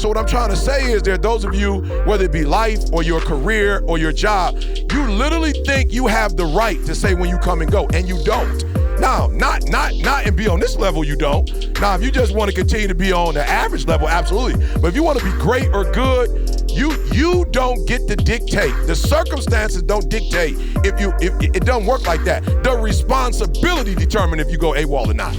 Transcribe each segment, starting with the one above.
So what I'm trying to say is there are those of you, whether it be life or your career or your job, you literally think you have the right to say when you come and go, and you don't. Now, not and be on this level, you don't. Now, if you just want to continue to be on the average level, absolutely. But if you want to be great or good, you don't get to dictate. The circumstances don't dictate if it doesn't work like that. The responsibility determines if you go AWOL or not.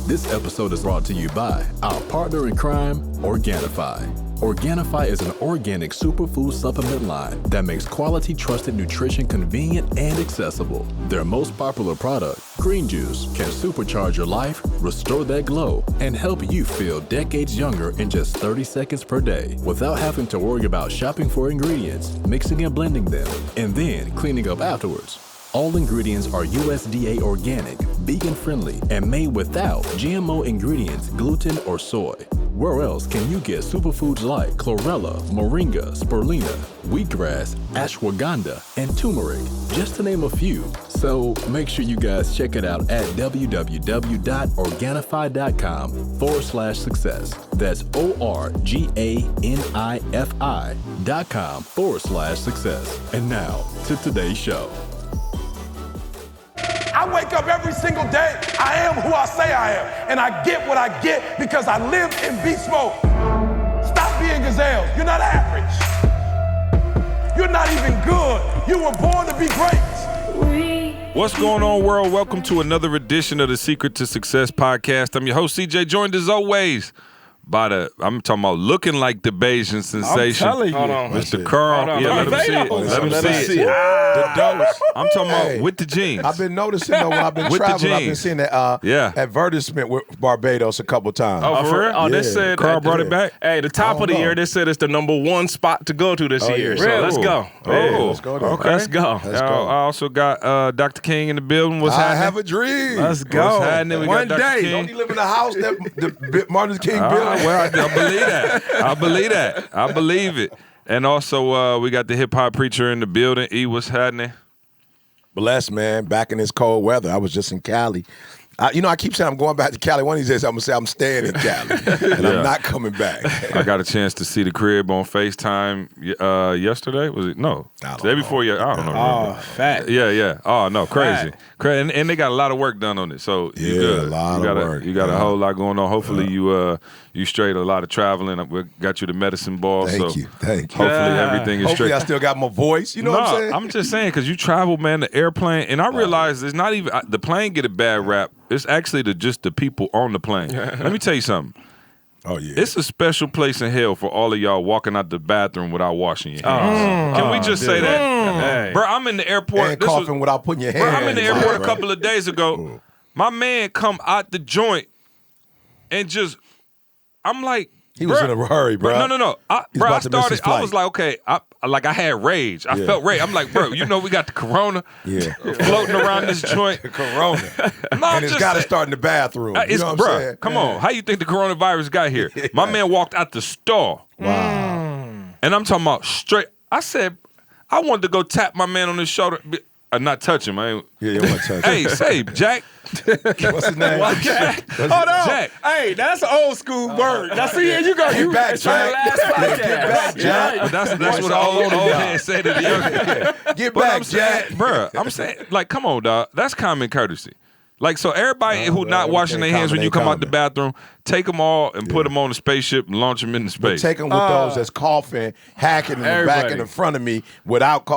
This episode is brought to you by our partner in crime, Organifi. Organifi is an organic superfood supplement line that makes quality, trusted nutrition convenient and accessible. Their most popular product, green juice, can supercharge your life, restore that glow, and help you feel decades younger in just 30 seconds per day without having to worry about shopping for ingredients, mixing and blending them, and then cleaning up afterwards. All ingredients are USDA organic, vegan-friendly, and made without GMO ingredients, gluten, or soy. Where else can you get superfoods like chlorella, moringa, spirulina, wheatgrass, ashwagandha, and turmeric, just to name a few? So make sure you guys check it out at www.organifi.com/success. That's ORGANIFI.com/success. And now to today's show. I wake up every single day. I am who I say I am. And I get what I get because I live in beast mode. Stop being gazelles. You're not average. You're not even good. You were born to be great. What's going on, world? Welcome to another edition of the Secret to Success podcast. I'm your host, CJ, joined as always by I'm talking about looking like the Bayesian sensation. I'm telling you. Mr. Carl. Yeah, let him see it. Let him see it. The dose. I'm talking about with the jeans. I've been noticing though when I've been traveling, I've been seeing that advertisement with Barbados a couple times. Oh, for real? Oh, they said Carl brought it back. Hey, the top of the year, they said it's the #1 spot to go to this year. Yeah. So let's go. Let's go. Okay. Let's go. I also got Dr. King in the building. What's happening? I have a dream. Let's go. What's happening? We One got Dr. day. King. Don't you live in a house that the Martin Luther King built? Well, I believe that. I believe that. I believe it. And also, we got the hip hop preacher in the building. E, what's happening? Blessed, man. Back in this cold weather. I was just in Cali. I keep saying I'm going back to Cali. One of these days, I'm going to say I'm staying in Cali. And I'm not coming back. I got a chance to see the crib on FaceTime yesterday. Was it? No. The day before. I don't know. Oh, fat. Yeah. Oh, no. Crazy. And they got a lot of work done on it. So you good. A lot of work. You got a whole lot going on. Hopefully you straight a lot of traveling. We got you the medicine ball. Thank you. Hopefully everything is straight. Hopefully I still got my voice. You know what I'm saying? I'm just saying because you travel, man, the airplane. And I realize it's not even, the plane get a bad rap. It's actually just the people on the plane. Let me tell you something. Oh, yeah. It's a special place in hell for all of y'all walking out the bathroom without washing your hands. Can we just say that? Hey. Bro, I'm in the airport. And coughing without putting your hand Bro, I'm in the airport a right. couple of days ago. My man come out the joint and just, I'm like, He was in a hurry, bro. No. I started, I was like, okay, I had rage. I felt rage. I'm like, bro, we got the corona floating around this joint. Corona. And it's got to start in the bathroom. You know what I'm saying? Come on. How you think the coronavirus got here? My man walked out the store. Wow. And I'm talking about straight. I said, I wanted to go tap my man on his shoulder. Not touch him. I ain't. You want to touch him. Hey, say, Jack. What's his name? Jack. Hold on. Jack. Hey, that's an old school word. Now, see, here you go. You back, trying Jack. to last podcast. Get back, Jack. But that's what all old man say to the young. Get back, Jack. Bruh, I'm saying, like, come on, dog. That's common courtesy. Like, so everybody who not washing their hands when you come out the bathroom, take them all and put them on the spaceship and launch them into space. But take them with those that's coughing, hacking in the back and in front of me without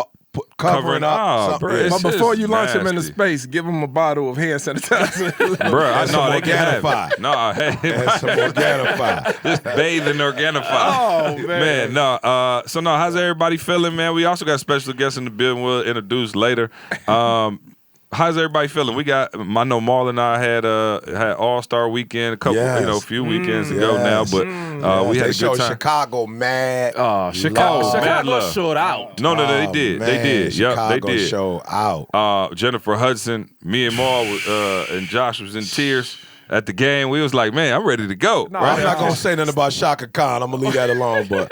covering up. But before you launch them into space, give them a bottle of hand sanitizer. Bruh, I know they can have Organifi. it. No, hey. And some Organifi. Just bathe in Organifi. Oh, man. No. How's everybody feeling, man? We also got special guests in the building we'll introduce later. How's everybody feeling? We got, I know Marlon and I had All-Star Weekend a few weekends ago now, but we had a good time. Chicago mad. Oh, Chicago showed out. No, they did. Man, They did. Yep, they did. Show out. Jennifer Hudson, me and Maul and Josh was in tears. at the game. We was like, man, I'm ready to go. No, I'm not gonna say nothing about Shaka Khan. I'm gonna leave that alone. But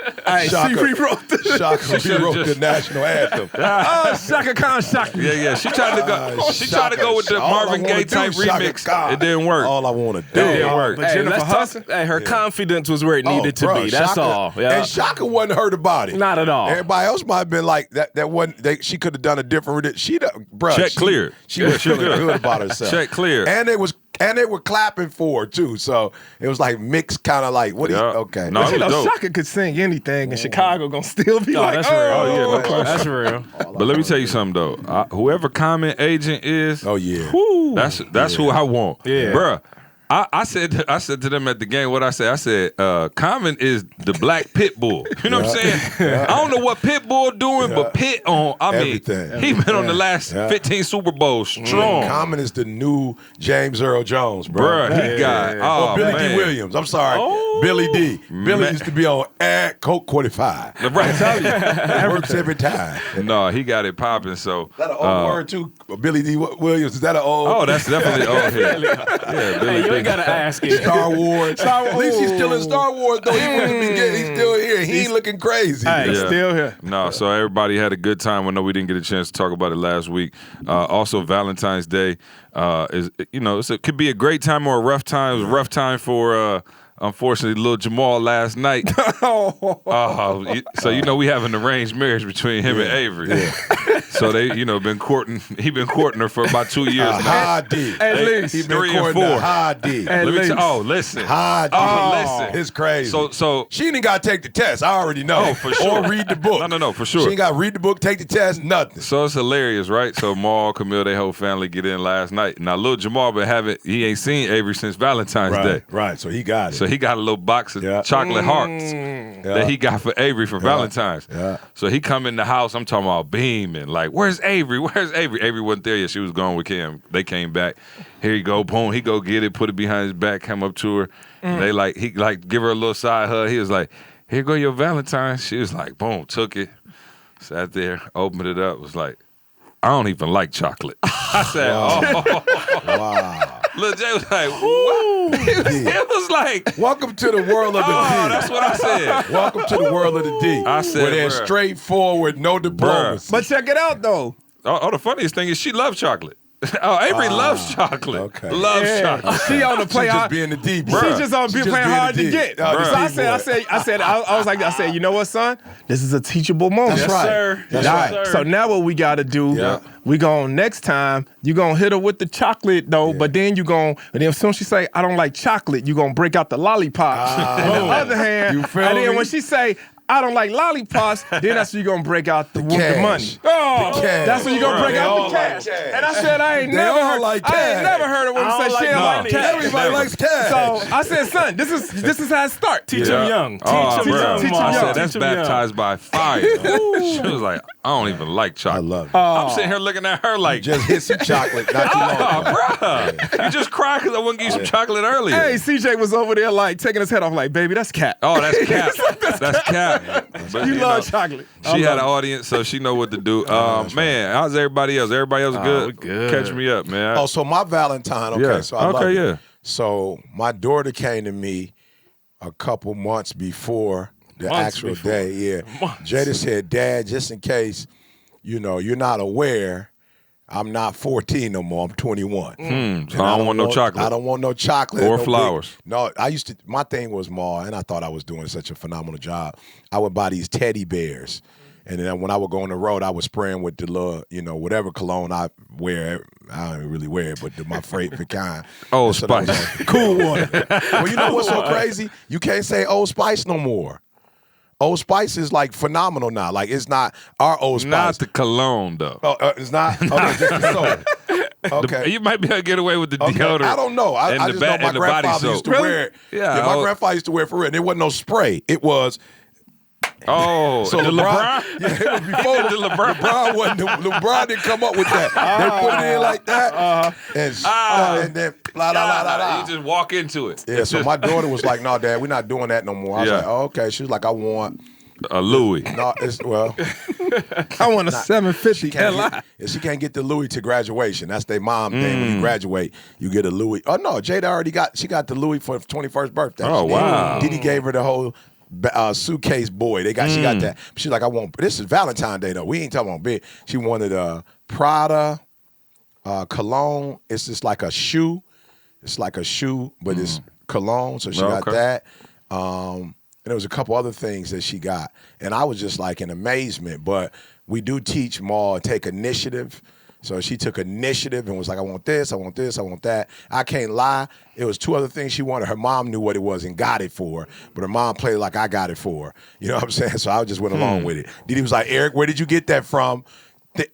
Shaka rewrote the national anthem. Shaka Khan, Shaka. Yeah. She tried to go. She tried to go with the Marvin Gaye type remix. It didn't work. All I want to do. It didn't work. But Jennifer Hudson, her confidence was where it needed to be. That's Shaka, all. Yeah. And Shaka wasn't hurt about it. Not at all. Everybody else might have been like that. That wasn't. She could have done a different. Check cleared. She was feeling good about herself. Check cleared. And they were clapping for her too. So it was like mixed, kind of like what? Okay. No, but Shaka could sing anything, and Chicago gonna still be like, that's real. Oh yeah, no question. That's real. But let me tell you something though. Whoever comment agent is, that's who I want. Yeah, bruh. I said to them at the game what I said. I said, Common is the black pit bull. You know what I'm saying? I don't know what pit bull doing, but pit on. Everything. He been on the last 15 Super Bowls strong. Common is the new James Earl Jones, bro. Bruh, he got Billy man. D. Williams. I'm sorry, Billy D. Billy used to be on Coke 45. Right, tell you. It works every time. No, he got it popping. So Is that an old word too? Billy D. Williams. Is that an old? Oh, that's definitely old here. Yeah, Billy D. You gotta ask it. Star Wars. At least he's still in Star Wars, though. He's still here. He ain't looking crazy. He's still here. No, so everybody had a good time. I know we didn't get a chance to talk about it last week. Also, Valentine's Day it could be a great time or a rough time. It was a rough time for unfortunately little Jamal last night. So we have an arranged marriage between him and Avery. Yeah. So they been courting. He been courting her for about 2 years now. High D. At least. He been 3 and courting 4. High D. Listen. High D. Listen. It's crazy. So she ain't got to take the test. I already know. Oh, for sure. Or read the book. No, for sure. She ain't got to read the book, take the test, nothing. So it's hilarious, right? So Maul, Camille, their whole family get in last night. Now, little Jamal he ain't seen Avery since Valentine's Day. Right, so he got it. So he got a little box of chocolate hearts that he got for Avery for Valentine's. Yeah. So he come in the house, I'm talking about beaming, like, where's Avery? Where's Avery? Avery wasn't there yet. She was gone with Kim. They came back. Here you go, boom. He go get it, put it behind his back, come up to her. He give her a little side hug. He was like, here go your Valentine's. She was like, boom, took it, sat there, opened it up, was like, I don't even like chocolate. I said, Wow. Lil Jay was like, what? It was like, welcome to the world of the D. That's what I said. Welcome to the world of the D. I said, where they're straightforward, no diplomacy. But check it out, though. The funniest thing is she loves chocolate. Avery loves chocolate. Okay. Loves chocolate. She on the play She hard. just being the D, bro. She just on playing hard to get. So I said, you know what, son? This is a teachable moment. That's right. Sir. That's Yes, right. sir. So now what we got to do, we going next time, you going to hit her with the chocolate, though, but then as soon as she say, I don't like chocolate, you going to break out the lollipops. On the other hand, You feel and then me? when she say, I don't like lollipops, then that's when you're going to break out the money. cash. Oh, The cash. that's when you're going to break They out all the like cash. cash. And I said, I ain't They never all heard like I ain't cash. never heard a woman I say don't she like don't like money. cash. Everybody likes cash. So I said, son, this is how it starts. Teach him young. Teach him young. Teach him I young. said, that's Teach him young. baptized by fire. She was like, I don't even like I chocolate. love it. I'm sitting here looking at her like, Just hit some chocolate not too long ago. bruh, you just cried because I wouldn't give you some chocolate earlier. Hey, CJ was over there like taking his head off like, baby, that's cat. Oh, that's cap. That's cap. But, You love know, chocolate. She had an audience, so she know what to do. Man, how's everybody else? Everybody else good? we good. Catch me up, man. Oh, so my Valentine, okay, Yeah. so I love Okay, it. yeah. So my daughter came to me a couple months before the actual day. Yeah. Jada said, Dad, just in case, you're not aware, I'm not 14 no more. I'm 21. So I don't want no chocolate. I don't want no chocolate. Or no flowers. No, my thing was more, and I thought I was doing such a phenomenal job. I would buy these teddy bears. And then when I would go on the road, I would spray them with the little, whatever cologne I wear. I don't really wear it, but my favorite kind. Old So that was Spice. a cool one. Well, you know what's so crazy? You can't say Old Spice no more. Old Spice is like phenomenal now. Like it's not our Old Spice. Not the cologne, though. Oh, it's not? Okay, just the soap. Okay. You might be able to get away with the Okay, deodorant. I don't know. I just know my grandfather used to wear it. Yeah, my grandfather used to wear it for real. And it wasn't no spray. It was. Oh, So the LeBron? Yeah, it was before The LeBron. LeBron didn't come up with that. They put it in like that, and then blah blah blah blah blah. You just walk into it. Yeah, so my daughter was like, "No, Dad, we're not doing that no more." I was Yeah. like, "Oh, okay." She was like, "I want A Louis. No, it's well. I want a 750 LI. She can't get the Louis to graduation. That's their mom thing. When you graduate, you get a Louis. Oh no, Jada already got the Louis for her 21st birthday. Oh, wow. Diddy gave her the whole suitcase boy. She got that. She's like, I want. This is Valentine Day though. We ain't talking about big. She wanted Prada cologne. It's just like a shoe. It's like a shoe, but it's cologne. So she got that. And there was a couple other things that she got. And I was just like in amazement. But we do teach Maul and take initiative. So she took initiative and was like, I want this, I want this, I want that. I can't lie. It was 2 other things she wanted. Her mom knew what it was and got it for her. But her mom played like I got it for her. You know what I'm saying? So I just went along with it. Didi was like, Eric, where did you get that from?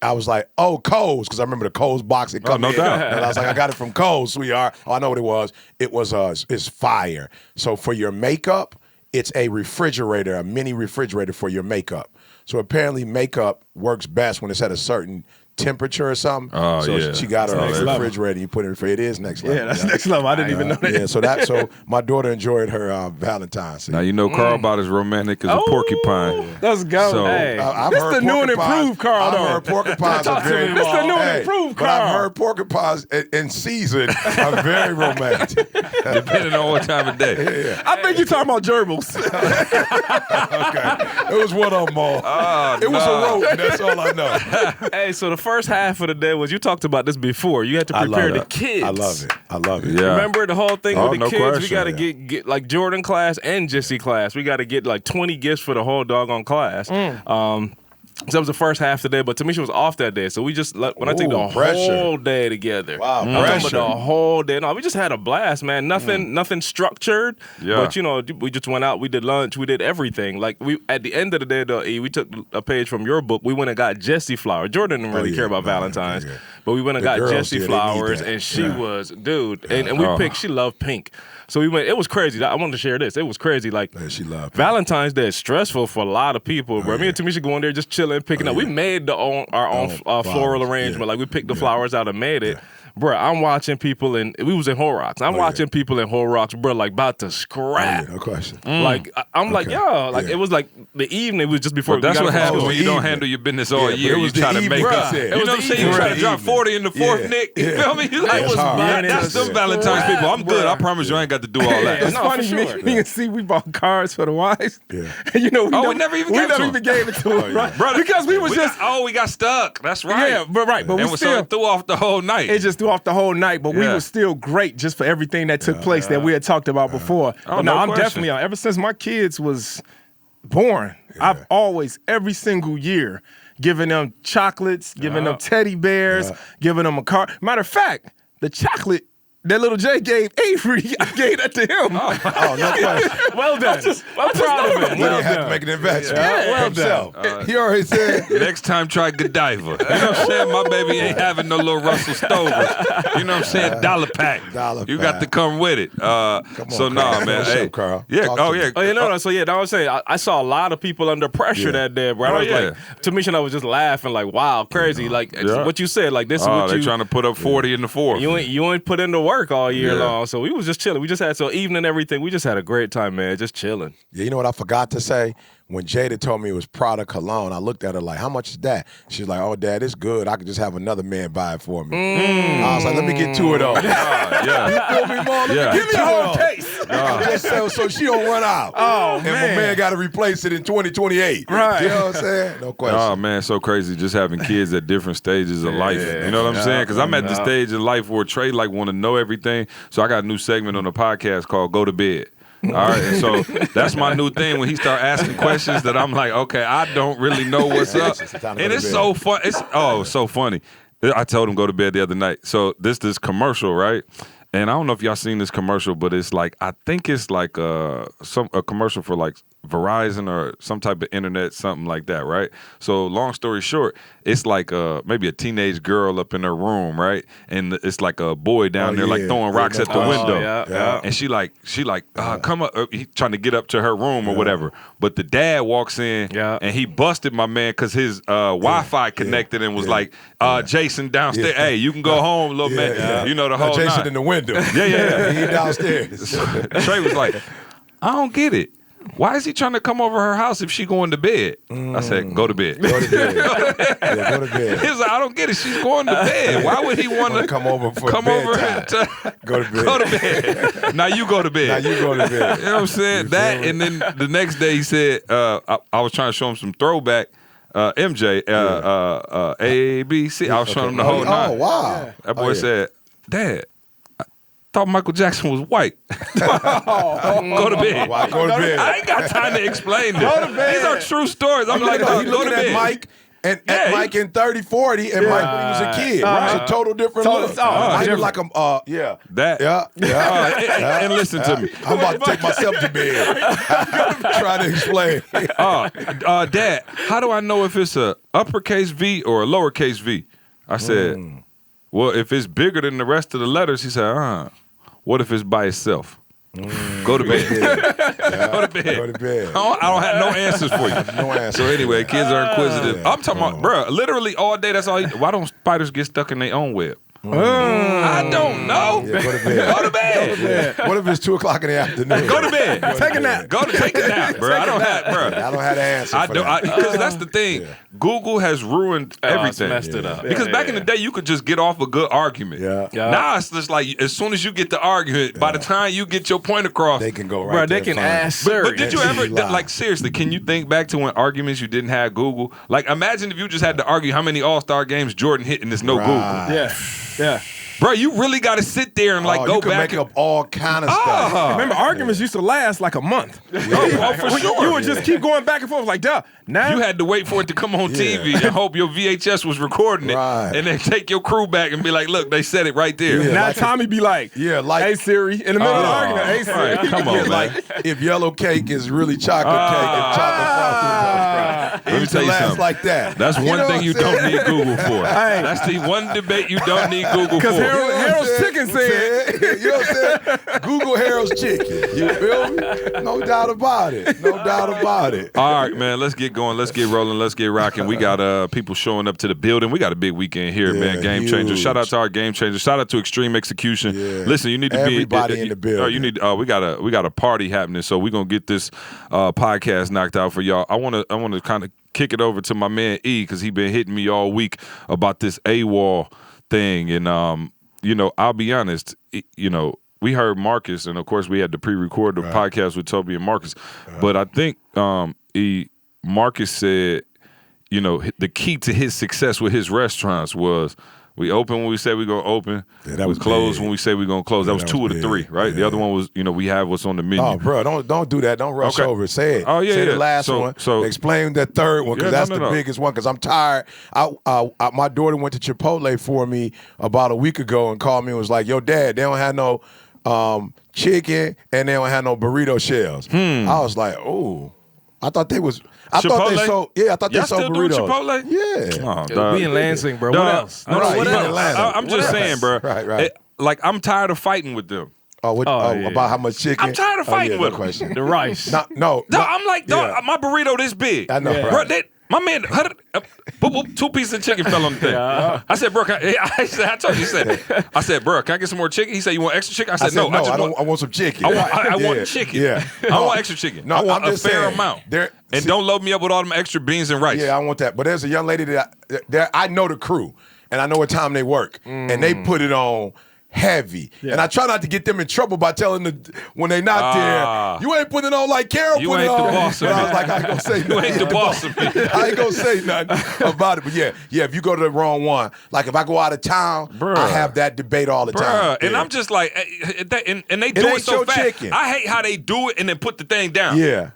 I was like, oh, Kohl's, because I remember the Kohl's box had come no in. doubt. And I was like, I got it from Kohl's, sweetheart. Oh, I know what it was. It was it's fire. So for your makeup, it's a refrigerator, a mini refrigerator for your makeup. So apparently makeup works best when it's at a certain temperature or something. Oh, so yeah. she got her That's a next refrigerator. You put it in the it is next level. Yeah, that's next level. I didn't even know that. Yeah, so my daughter enjoyed her Valentine's. Now you know Carl about as romantic as a porcupine. Let's go. So- Hey. I've This heard the new and porcupines- improved Carl, though. I've heard porcupines are very. This the new and improved But I've Carl. heard porcupines in season are very romantic. Depending on what time of day. I think you're talking about gerbils. Okay, it was one of them all. It was a rodent. That's all I know. Hey, so the first half of the day was, you talked about this before. You had to prepare the kids. I love it. I love it. Yeah. Remember the whole thing Oh, with the no kids? We question. got to get like Jordan class and Jesse class. We got to get like 20 gifts for the whole doggone class. So that was the first half of the day, but Tamisha was off that day. So we just, when I take the pressure. whole day together. Wow, I'm talking pressure. about the whole day. No, we just had a blast, man. Nothing structured. Yeah. But, you know, we just went out, we did lunch, we did everything. Like, we at the end of the day, though, E, we took a page from your book. We went and got Jessie flowers. Jordan didn't really care about Valentine's. yeah. But we went and The got girls, Jessie yeah, they need flowers, that. and she Yeah. was, dude. And we picked, she loved pink. So we went, it was crazy. I wanted to share this. It was crazy. Like, Yeah, she loved it. Valentine's Day is stressful for a lot of people, bro. Me and Tamisha going there just chilling, picking up. We made our own floral flowers. arrangement. Yeah. Like, we picked the flowers out and made it. Bro, I'm watching people we was in Horrocks. I'm watching people in Horrocks, bro, like about to scrap. No question. Like, I'm like, yo, like, it was like the evening was just before But that's we got what from happens school. when you don't evening. handle your business all Yeah, year. but it You was the try to evening. make up. Bruh, You it know was what I'm the saying? You try to evening. drop 40 in the fourth, Yeah. Nick. You Yeah. feel me? You like, It was hard. that's them Valentine's people. I'm good. I promise you I ain't got to do all that. It's No, funny, for sure. me and C, we bought cards for the wives. Yeah. And you know, We never even gave it to them, right? Brother, Because we was just, we got stuck. That's right. yeah, but right, but And we so still, it threw off the whole night. it just threw off the whole night, but we Yeah. were still great just for everything that took place that we had talked about before. Oh, But no I'm question. definitely on. Ever since my kids was born, I've always, every single year, giving them chocolates, giving them teddy bears, giving them a car. Matter of fact, the chocolate that little Jay gave Avery, I gave that to him. Oh, no question. Well done. I'm proud of him. He didn't have to make an investment. Yeah, well himself. He already said. Next time, try Godiva. You know what I'm saying? My baby ain't having no little Russell Stover. You know what I'm saying? $1 pack. $1 You got pack. to come with it. So Carl. nah, man. What's up, Hey, Carl? yeah. Talk Oh to me. yeah. Oh, yeah, no. So, yeah, that was saying, I saw a lot of people under pressure that day, bro. I was yeah. like, Tamisha and I was just laughing, like, wow, crazy. Like, Yeah. what you said, like, this is Oh, what they you... trying to put up 40 in the fourth. You ain't put in the work all year Yeah. long, so we was just chilling. We just had evening everything. We just had a great time, man. Just chilling. Yeah, you know what I forgot to say? When Jada told me it was Prada cologne, I looked at her like, how much is that? She's like, oh, Dad, it's good. I could just have another man buy it for me. I was like, let me get two of those. yeah. You feel me, Mom? Let Yeah. me Give me the whole case. Just so she don't run out. Oh, and my man. man got to replace it in 2028. Right. You know what I'm saying? No question. Oh man, so crazy just having kids at different stages of life. You know what I'm saying? Because I'm at the stage in life where Trey like want to know everything. So I got a new segment on the podcast called "Go to Bed." All right, and so that's my new thing. When he start asking questions that I'm like, okay, I don't really know what's up, It's time to go and to it's bed. so fun. It's so funny. I told him go to bed the other night. So this commercial, right? And I don't know if y'all seen this commercial, but it's like I think it's like a commercial for like Verizon or some type of internet, something like that, right? So long story short, it's like maybe a teenage girl up in her room, right? And it's like a boy down there like yeah. throwing rocks at the Oh, window. yeah. And she like come up, he trying to get up to her room or whatever. But the dad walks in and he busted my man because his Wi-Fi connected and was like, Jason downstairs, Yeah. hey, you can go home, little man. Yeah. You know the No, whole Jason nine. in the window. Yeah. He downstairs. Trey was like, I don't get it. why is he trying to come over her house if she going to bed? I said, go to bed. Go to bed. Yeah, go to bed. He was like, I don't get it. She's going to bed. Why would he want to come over for come bedtime. over Go to bed. Go to bed. Now you go to bed. Now you go to bed. You know what I'm saying? That, and then the next day he said, I was trying to show him some throwback MJ, ABC. I was showing him the whole nine. Oh, wow. That boy said, Dad, I thought Michael Jackson was white. Go to bed. Why go to bed? I ain't got time to explain this. Go to bed. These are true stories. I'm like, He go looking to at bed. Mike. And at Mike in 30, 40, and Mike when he was a kid. It's a total different look. Mike was like That. And listen to me. I'm about to take myself to bed. Trying to explain. Dad, how do I know if it's a uppercase V or a lowercase V? I said, well, if it's bigger than the rest of the letters, he said, what if it's by itself? Go to bed. Go to bed. Go to bed. I don't have no answers for you. No answer. So anyway, kids are inquisitive. I'm talking about, bro, literally all day, that's all why don't spiders get stuck in their own web? I don't know. Yeah, go to bed. Go to bed. What if it's 2 o'clock in the afternoon? Go to bed. Take a nap. Go to take a nap, bro. I don't have, bro. I don't have the answer. I don't, because that's the thing. Google has ruined everything. Messed it up. Because back in the day, you could just get off a good argument. Yeah. Now it's just like as soon as you get the argument, by the time you get your point across, They can go right Bro, there. they can fine. ask Siri. But did you ever, like, seriously, can you think back to when arguments you didn't have Google? Like, imagine if you just had to argue how many All-Star games Jordan hit and there's no Google. Yeah. Bro, you really got to sit there and, like, go you can back. make up all kind of stuff. Remember, arguments used to last like a month. Oh, for sure. You would just keep going back and forth like, duh. Now You had to wait for it to come on TV and hope your VHS was recording it. Right. And then take your crew back and be like, look, they said it right there. Yeah. now like Tommy be like, like hey Siri, in the middle of the argument, hey Siri. Right, come on, man. like if yellow cake is really chocolate cake and chocolate frosted. Let me tell you something. like that. That's one know thing what you I'm saying? don't need Google for. That's the one debate you don't need Google for. Because Harold's Chicken said, You know what I'm saying? Google Harold's Chicken. You feel me? No doubt about it. No doubt about it. All right, man, let's get going. Let's get rolling. Let's get rocking. We got people showing up to the building. We got a big weekend here, man. Game huge. Changer. Shout out to our Game Changer. Shout out to Extreme Execution. Yeah. Listen, you need to Everybody in the building. You need. We got a party happening. So we're gonna get this podcast knocked out for y'all. I wanna kind of kick it over to my man E because he been hitting me all week about this AWOL thing, and I'll be honest. We heard Marcus, and of course we had to pre-record the podcast with Toby and Marcus. But I think Marcus said, the key to his success with his restaurants was we open when we said we're going to open. Yeah, that we was close big. when we say we're going to close. Yeah, that was that two was of the big. three, right? Yeah. The other one was, we have what's on the menu. Oh, bro, don't do that. Don't rush Okay. over it. Say it. Oh, yeah, Say yeah. the last So- one. so- Explain that third one because Yeah, that's no. the biggest one. Because I'm tired. My daughter went to Chipotle for me about a week ago and called me and was like, "Yo, Dad, they don't have no chicken and they don't have no burrito shells." I was like, "Oh, I thought they was." I thought they Chipotle? sold. Yeah, I thought they Y'all sold still doing burritos. Chipotle? Yeah. Oh, dog. We in Lansing, bro. Dog. What else? No, Right, what he in else? Atlanta. I'm just What saying, else? bro. Right. Like, I'm tired of fighting with them. Oh, yeah. about how much chicken? I'm tired of fighting yeah, with no them. question. The rice. No. Dog, I'm like, dog, Yeah. my burrito this big. I know, Yeah. Bro, right. my man, boop, boop, 2 pieces of chicken fell on the thing. I said, bro, I told you, I said, bro, can I get some more chicken? He said, you want extra chicken? I said, no, I want some chicken. I want Yeah, chicken. Yeah. I don't want extra chicken. No, I want I'm a just fair saying, amount. there- And see- don't load me up with all them extra beans and rice. Yeah, I want that. But there's a young lady that I know the crew, and I know what time they work, and they put it on heavy. And I try not to get them in trouble by telling them when they not there, you ain't putting it on like Carol You put it ain't the on. boss of But I me. was like, I ain't gonna say nothing. You ain't the boss of me. I ain't gonna say nothing about it. But yeah, if you go to the wrong one, like if I go out of town, Bruh. I have that debate all the time. And Yeah. I'm just like, and they do ain't it so your fast. chicken. I hate how they do it and then put the thing down. Yeah.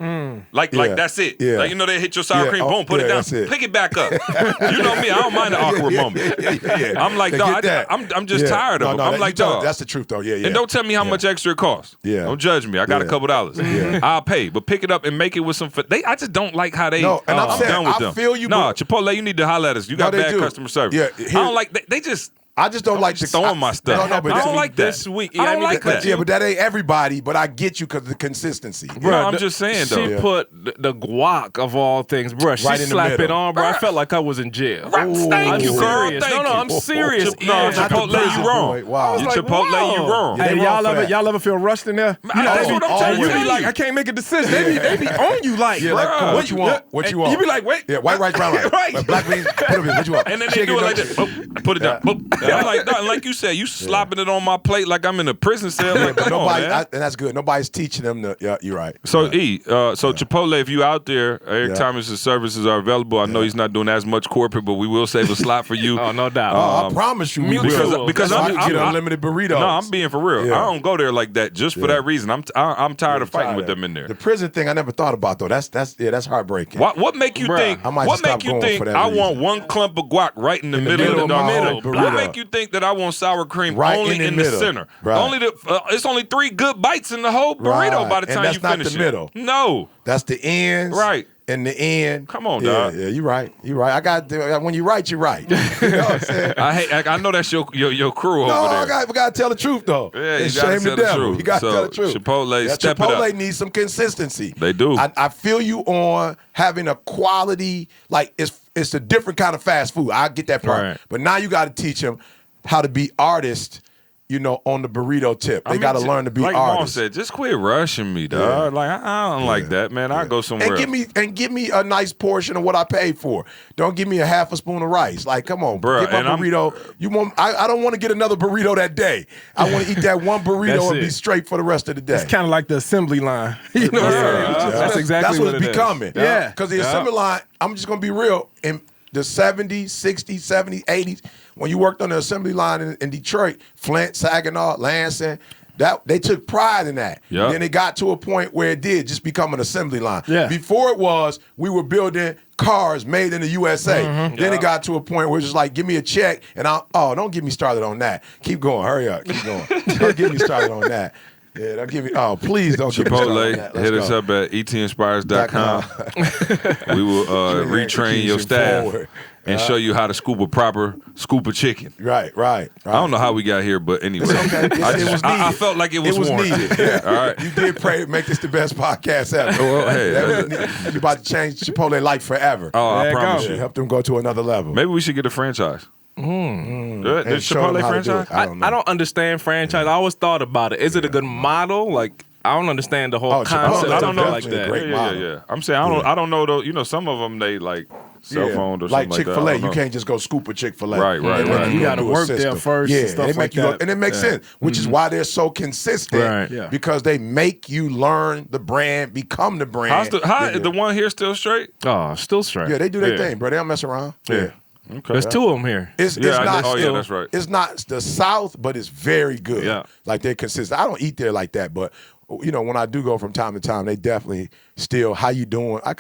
Like Yeah. that's it. Yeah. Like, they hit your sour Yeah. cream, Oh, boom, put yeah, it down. that's it. Pick it back up. You know me, I don't mind the awkward moment. Yeah. I'm like, They dog, get that. I'm just tired of them. I'm like, dog. That's the truth, though. Yeah. And don't tell me how much extra it costs. Yeah. Don't judge me. I got a Yeah. couple dollars. Yeah. I'll pay. But pick it up and make it with some. I just don't like how they. No, and I'm saying, done with I them. feel you, Nah, but- Chipotle, you need to holler at us. You got No, they bad do. customer service. Yeah, I don't like. They just. I just don't like just throwing my stuff. No, but I don't like that. This week. I don't like that. Yeah, but that ain't everybody. But I get you because of the consistency. Bro, I'm just saying though. She put the guac of all things, bro. She Right in the slapped it middle. on, bro. I felt like I was in jail. Thank you, girl. Serious. Thank No, you. I'm serious. No, Yeah. Chipotle, you wrong. Wow. You like, Chipotle, whoa. you wrong. Yeah, Hey, they wrong for that. y'all ever feel rushed in there? That's what I'm telling you you. be like, I can't make a decision. They be on you like, Yeah, like, Bruh. what you want? What you want? You be like, wait. Yeah, white rice, brown rice. Right. Black beans, put them in. What you want? And then they Chicken do it like nuggets. this. Boop, put it down. Boop. I'm like, dog, like you said, you slopping it on my plate like I'm in a prison cell. Like, But come on, nobody, man. and that's good. Nobody's teaching them to. Yeah, you're right. So so Chipotle, if you out there, Eric Yeah. Thomas's services are available. I know he's not doing as much corporate, but we will save a slot for you. Oh, no doubt. I promise you, we because- will. because So I I'm- can get I'm- unlimited burritos. No, I'm being for real. Yeah. I don't go there like that just for that reason. I'm tired of fighting with them in there. The prison thing I never thought about though. That's heartbreaking. What make you Bruh, think? I might What just stop make you going think for that I reason. want one clump of guac right in the middle middle of of the my middle? whole What burrito. make you think that I want sour cream Right only in the in the middle. center? Right. Only it's only 3 good bites in the whole burrito Right. by the And time that's you not finish the it. middle. No. That's the ends. Right. And the end. Come on, yeah, dog. Yeah, you're right. You're right. I got when you're right, you're right. You know what I'm saying? I know that's your crew No, over there. we gotta tell the truth though. Yeah, you And gotta shame tell the the devil. truth. You gotta So, tell the truth. Chipotle, step it Chipotle up. needs some consistency. They do. I feel you on having a quality, like it's a different kind of fast food. I get that part. Right. But now you gotta teach them how to be artists, on the burrito tip. They gotta learn to be like Mom artists. said, just quit rushing me, dog. Yeah. Like I don't like that, man. I go somewhere. And give me a nice portion of what I paid for. Don't give me a half a spoon of rice. Like, come on, Bruh, give my and I'm- burrito. I don't want to get another burrito that day. I want to eat that one burrito That's and be it. straight for the rest of the day. It's kind of like the assembly line. You know what I'm saying? That's exactly That's what what it's it is. becoming. Yeah. Because the assembly line, I'm just going to be real, in the 70s, 60s, 70s, 80s, when you worked on the assembly line in Detroit, Flint, Saginaw, Lansing, they took pride in that. Yep. Then it got to a point where it did just become an assembly line. Yeah. Before it was, we were building cars made in the USA. Then it got to a point where it's just like, give me a check, and don't get me started on that. Keep going, hurry up, keep going. Don't get me started on that. Yeah, don't give me, please don't get me started on Chipotle, that. Let's hit us go. up at etinspires.com. We will retrain your staff Forward. and show you how to scoop a proper scoop of chicken. Right. I don't know how we got here, but anyway. Okay. It was I needed. felt like it was warranted. needed. Yeah. All right. You did pray make this the best podcast ever. Well, hey, That was needed. You about to change Chipotle life forever. Oh, I There it promise goes. you. Help them go to another level. Maybe we should get a franchise. Did And show Chipotle them how to do franchise? it. I don't know. I don't understand franchise. I always thought about it. Is it a good model? Like, I don't understand the whole Oh, concept Chipotle, I of don't it know. like definitely a that. great model. Yeah. I'm saying I don't know though. Some of them they like cell phone or like something like that. Chick-fil-A, I don't you know. can't just go scoop a Chick-fil-A. Right. You gotta do a work there system. first Yeah, and stuff they make like you that. and it makes sense, which is why they're so consistent. Right. Yeah. Because they make you learn the brand, become the brand. How's the one here still straight? Oh, still straight. Yeah, they do their Yeah. thing, bro. They don't mess around. Yeah. Okay. There's 2 of them here. It's Yeah, I not. guess- oh, yeah, that's right. It's not the South, but it's very good. Yeah. Like they're consistent. I don't eat there like that, but when I do go from time to time, they definitely still. How you doing? I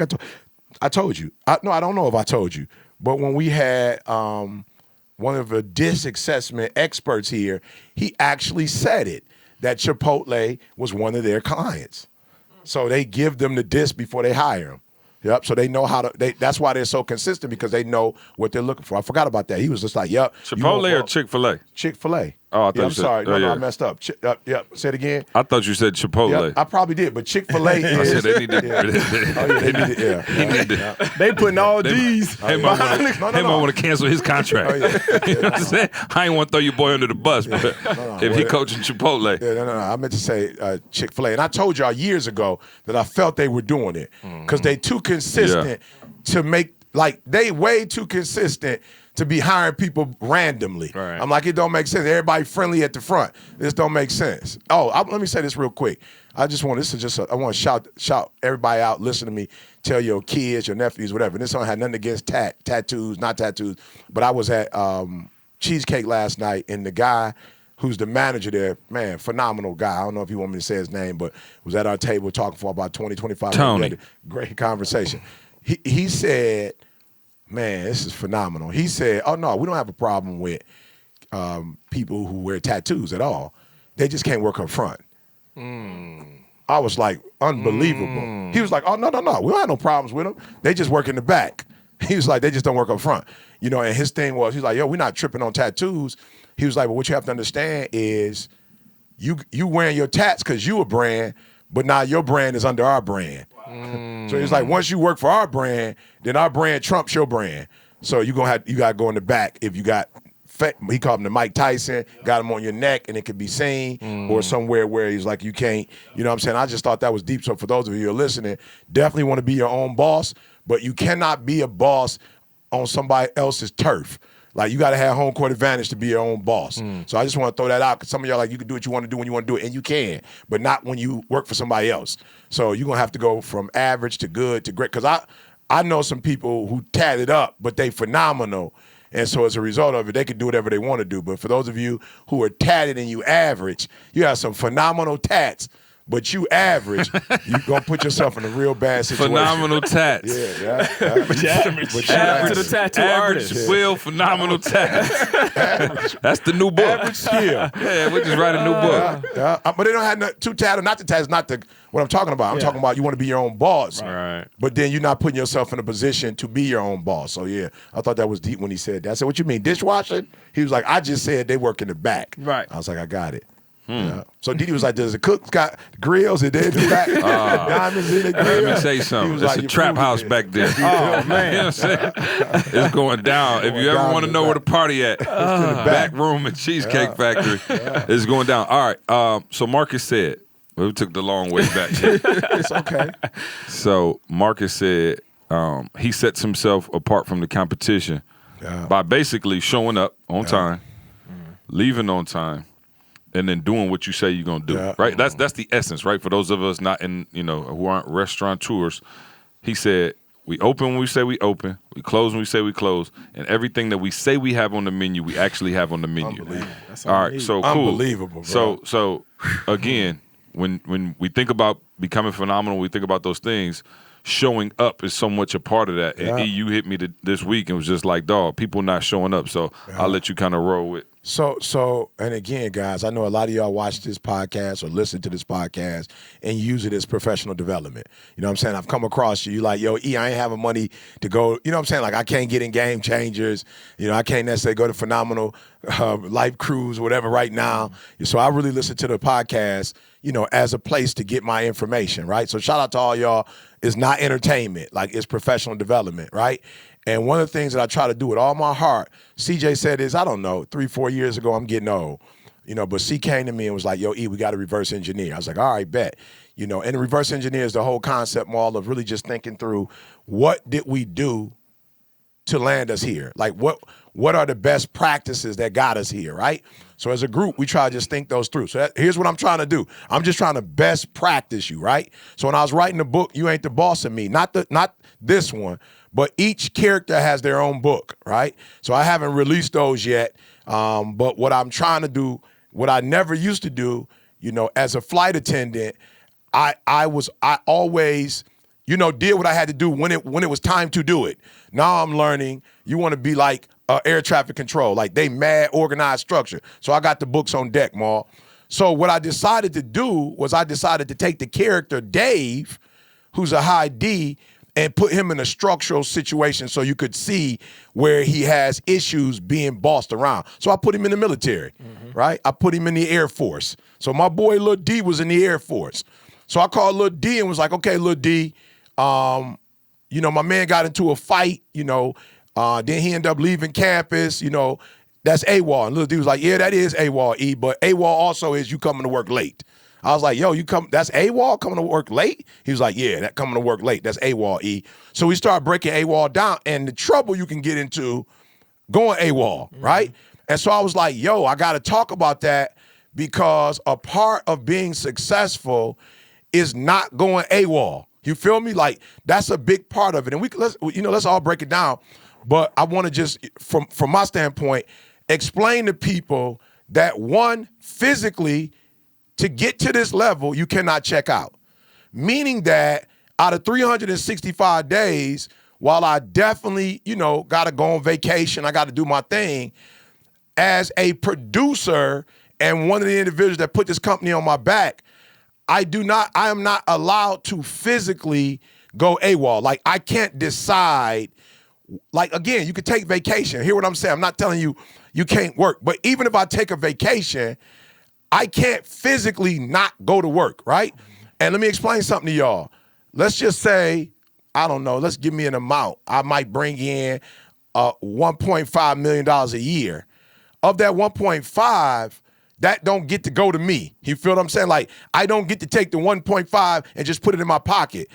told you. I don't know if I told you, but when we had one of the dish assessment experts here, he actually said it that Chipotle was one of their clients, so they give them the dish before they hire them. Yep. So they know how to. That's why they're so consistent because they know what they're looking for. I forgot about that. He was just like, "Yep." Chipotle or Chick-fil-A? Chick-fil-A. Oh, I thought Yeah, you I'm said- sorry. No, yeah. I messed up. Yep. Say it again. I thought you said Chipotle. Yep. I probably did, but Chick-fil-A is. I said they need to. They need it. Yeah. He need to. They putting all D's. They might want to cancel his contract. Oh, yeah. You know what I'm saying? I ain't want to throw your boy under the bus, but if he coaching Chipotle, Yeah, no. I meant to say Chick-fil-A. And I told y'all years ago that I felt they were doing it because they too consistent to make, like, they way too consistent to be hiring people randomly. Right. I'm like, it don't make sense. Everybody friendly at the front. This don't make sense. Let me say this real quick. I want to shout everybody out, listen to me, tell your kids, your nephews, whatever. This don't have nothing against tattoos, not tattoos. But I was at Cheesecake last night, and the guy who's the manager there, man, phenomenal guy. I don't know if you want me to say his name, but was at our table talking for about 20, 25 Tony. minutes. Great conversation. He said, man, this is phenomenal. He said, oh, no, we don't have a problem with people who wear tattoos at all. They just can't work up front. I was like, unbelievable. He was like, oh, no. We don't have no problems with them. They just work in the back. He was like, they just don't work up front. You know, and his thing was, he's like, yo, we're not tripping on tattoos. He was like, but what you have to understand is you wearing your tats because you a brand, but now your brand is under our brand. So he's like, once you work for our brand, then our brand trumps your brand. So you gotta go in the back if you got. He called him the Mike Tyson, got him on your neck, and it could be seen, or somewhere where he's like, you can't, you know what I'm saying? I just thought that was deep. So for those of you who are listening, definitely want to be your own boss, but you cannot be a boss on somebody else's turf. Like, you got to have home court advantage to be your own boss. So I just want to throw that out, because some of y'all like, you can do what you want to do when you want to do it, and you can, but not when you work for somebody else. So you're going to have to go from average to good to great, because I know some people who tatted up, but they phenomenal. And so as a result of it, they can do whatever they want to do. But for those of you who are tatted and you average, you have some phenomenal tats, but you average, you're going to put yourself in a real bad situation. Phenomenal tats. Yeah. But you average. Average to the tattoo artist. Phenomenal tats. That's the new book. Average skill. Yeah, we just write a new book. But they don't have too tatted, not the tats, what I'm talking about. I'm talking about you want to be your own boss. Right. But then you're not putting yourself in a position to be your own boss. So yeah, I thought that was deep when he said that. I said, what you mean, dishwashing? He was like, I just said they work in the back. Right. I was like, I got it. Yeah. So Didi was like, does the cook got grills and then the back, diamonds in the grill? Let me say something. It's like, a trap house back there. Oh, man. You know what I'm saying? It's going down. If you ever want to know where the party at, back room at Cheesecake Factory, it's going down. All right. So Marcus said, we took the long way back. It's okay. So Marcus said he sets himself apart from the competition by basically showing up on time, leaving on time, and then doing what you say you're gonna do. Right? That's the essence, right? For those of us not in, who aren't restaurateurs, he said, we open when we say we open, we close when we say we close, and everything that we say we have on the menu, we actually have on the menu. All right, so cool. Unbelievable, bro. So again, when we think about becoming phenomenal, we think about those things, showing up is so much a part of that. And you hit me this week and was just like, dog, people not showing up. So I'll let you kind of roll with. So, and again, guys, I know a lot of y'all watch this podcast or listen to this podcast and use it as professional development. You know what I'm saying? I've come across you like, yo, I ain't having money to go, you know what I'm saying? Like, I can't get in Game Changers. I can't necessarily go to Phenomenal Life Cruise or whatever right now. So I really listen to the podcast, as a place to get my information, right? So shout out to all y'all. It's not entertainment. Like, it's professional development, right? And one of the things that I try to do with all my heart, CJ said is, I don't know, 3-4 years ago, I'm getting old, but C came to me and was like, yo, E, we got to reverse engineer. I was like, all right, bet. And reverse engineer is the whole concept, Maul, of really just thinking through what did we do to land us here? Like, what are the best practices that got us here, right? So as a group, we try to just think those through. So here's what I'm trying to do. I'm just trying to best practice you, right? So when I was writing the book, You Ain't the Boss of Me, not this one, but each character has their own book, right? So I haven't released those yet. But what I'm trying to do, what I never used to do, as a flight attendant, I always, did what I had to do when it was time to do it. Now I'm learning you want to be like air traffic control, like they mad organized structure. So I got the books on deck, Maul. So what I decided to do was I decided to take the character Dave, who's a high D, and put him in a structural situation so you could see where he has issues being bossed around. So I put him in the military, right? I put him in the Air Force. So my boy Lil D was in the Air Force. So I called Lil D and was like, okay, Lil D, my man got into a fight, then he ended up leaving campus, that's AWOL. And Lil D was like, yeah, that is AWOL, E, but AWOL also is you coming to work late. I was like, yo, that's AWOL coming to work late? He was like, yeah, that coming to work late, that's AWOL, E. So we started breaking AWOL down, and the trouble you can get into going AWOL, right? And so I was like, yo, I got to talk about that, because a part of being successful is not going AWOL. You feel me? Like, that's a big part of it. And let's all break it down. But I want to just, from my standpoint, explain to people that, one, physically, to get to this level, you cannot check out. Meaning that out of 365 days, while I definitely, got to go on vacation, I got to do my thing, as a producer and one of the individuals that put this company on my back, I am not allowed to physically go AWOL. Like, I can't decide like, again, you could take vacation. Hear what I'm saying? I'm not telling you you can't work. But even if I take a vacation, I can't physically not go to work, right? And let me explain something to y'all. Let's just say, I don't know, let's give me an amount. I might bring in $1.5 million a year. Of that 1.5, that don't get to go to me. You feel what I'm saying? Like, I don't get to take the 1.5 and just put it in my pocket.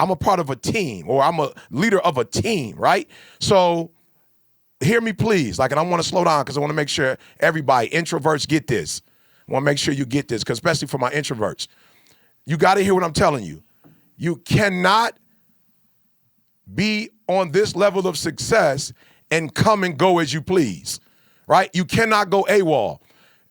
I'm a part of a team, or I'm a leader of a team, right? So hear me, please. Like, and I want to slow down because I want to make sure everybody, introverts, get this. I want to make sure you get this, because especially for my introverts. You got to hear what I'm telling you. You cannot be on this level of success and come and go as you please, right? You cannot go AWOL.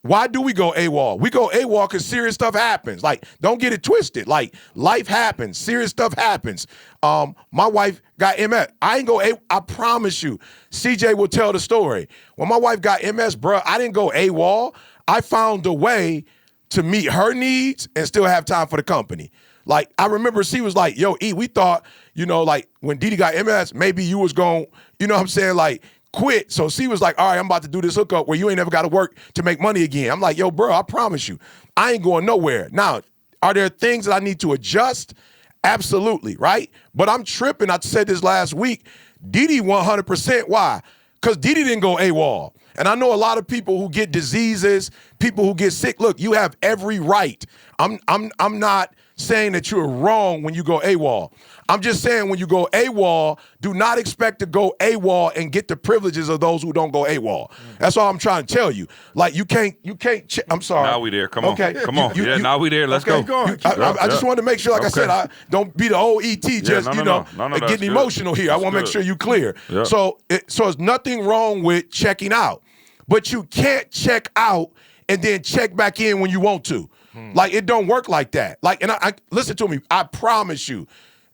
Why do we go AWOL? We go AWOL because serious stuff happens. Like, don't get it twisted. Like, life happens. Serious stuff happens. My wife got MS. I ain't go I promise you. CJ will tell the story. When my wife got MS, bro, I didn't go AWOL. I found a way to meet her needs and still have time for the company. Like, I remember she was like, yo, E, we thought, you know, like, when Didi got MS, maybe you was going, you know what I'm saying, like, quit. So she was like, all right, I'm about to do this hookup where you ain't never got to work to make money again. I'm like, yo, bro, I promise you, I ain't going nowhere. Now, are there things that I need to adjust? Absolutely, right? But I'm tripping. I said this last week. Didi 100%. Why? Because Didi didn't go AWOL. And I know a lot of people who get diseases, people who get sick. Look, you have every right. I'm not saying that you're wrong when you go AWOL. I'm just saying when you go AWOL, do not expect to go AWOL and get the privileges of those who don't go AWOL. That's all I'm trying to tell you. Like, you can't. I'm sorry. Now we there. Come on. Okay. Come on. Now we there. Let's okay, go. I just wanted to make sure, like I said, I don't be the old ET just, getting emotional here. I want to make sure you clear. Yeah. So there's nothing wrong with checking out. But you can't check out and then check back in when you want to. Like, it don't work like that. Like, and I listen to me. I promise you,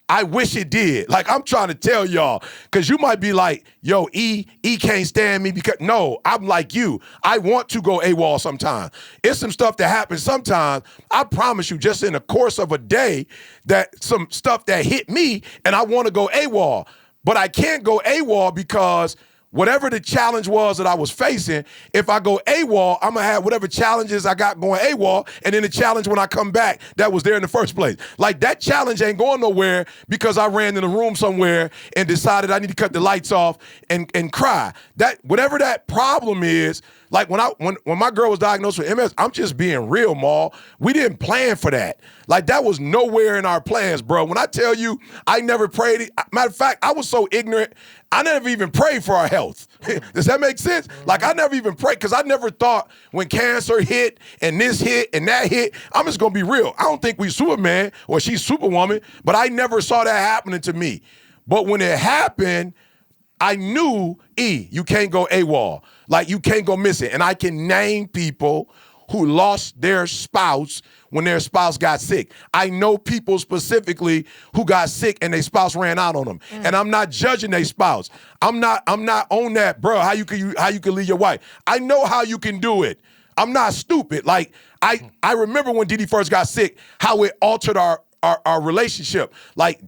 I wish it did. Like, I'm trying to tell y'all, because you might be like, yo, E can't stand me because, no, I'm like you. I want to go AWOL sometimes. It's some stuff that happens sometimes. I promise you, just in the course of a day, that some stuff that hit me and I want to go AWOL. But I can't go AWOL because whatever the challenge was that I was facing, if I go AWOL, I'm going to have whatever challenges I got going AWOL, and then the challenge when I come back that was there in the first place. Like, that challenge ain't going nowhere because I ran in a room somewhere and decided I need to cut the lights off and cry. That whatever that problem is, like when my girl was diagnosed with MS, I'm just being real, Maul. We didn't plan for that. Like, that was nowhere in our plans, bro. When I tell you, I never prayed. Matter of fact, I was so ignorant, I never even prayed for our health. Does that make sense? Like, I never even prayed because I never thought when cancer hit and this hit and that hit, I'm just going to be real. I don't think we Superman or she's Superwoman, but I never saw that happening to me. But when it happened, I knew, you can't go AWOL. Like, you can't go missing. And I can name people who lost their spouse when their spouse got sick. I know people specifically who got sick and their spouse ran out on them. And I'm not judging their spouse. I'm not on that, bro. How you can leave your wife? I know how you can do it. I'm not stupid. Like, I remember when Didi first got sick, how it altered our relationship. Like,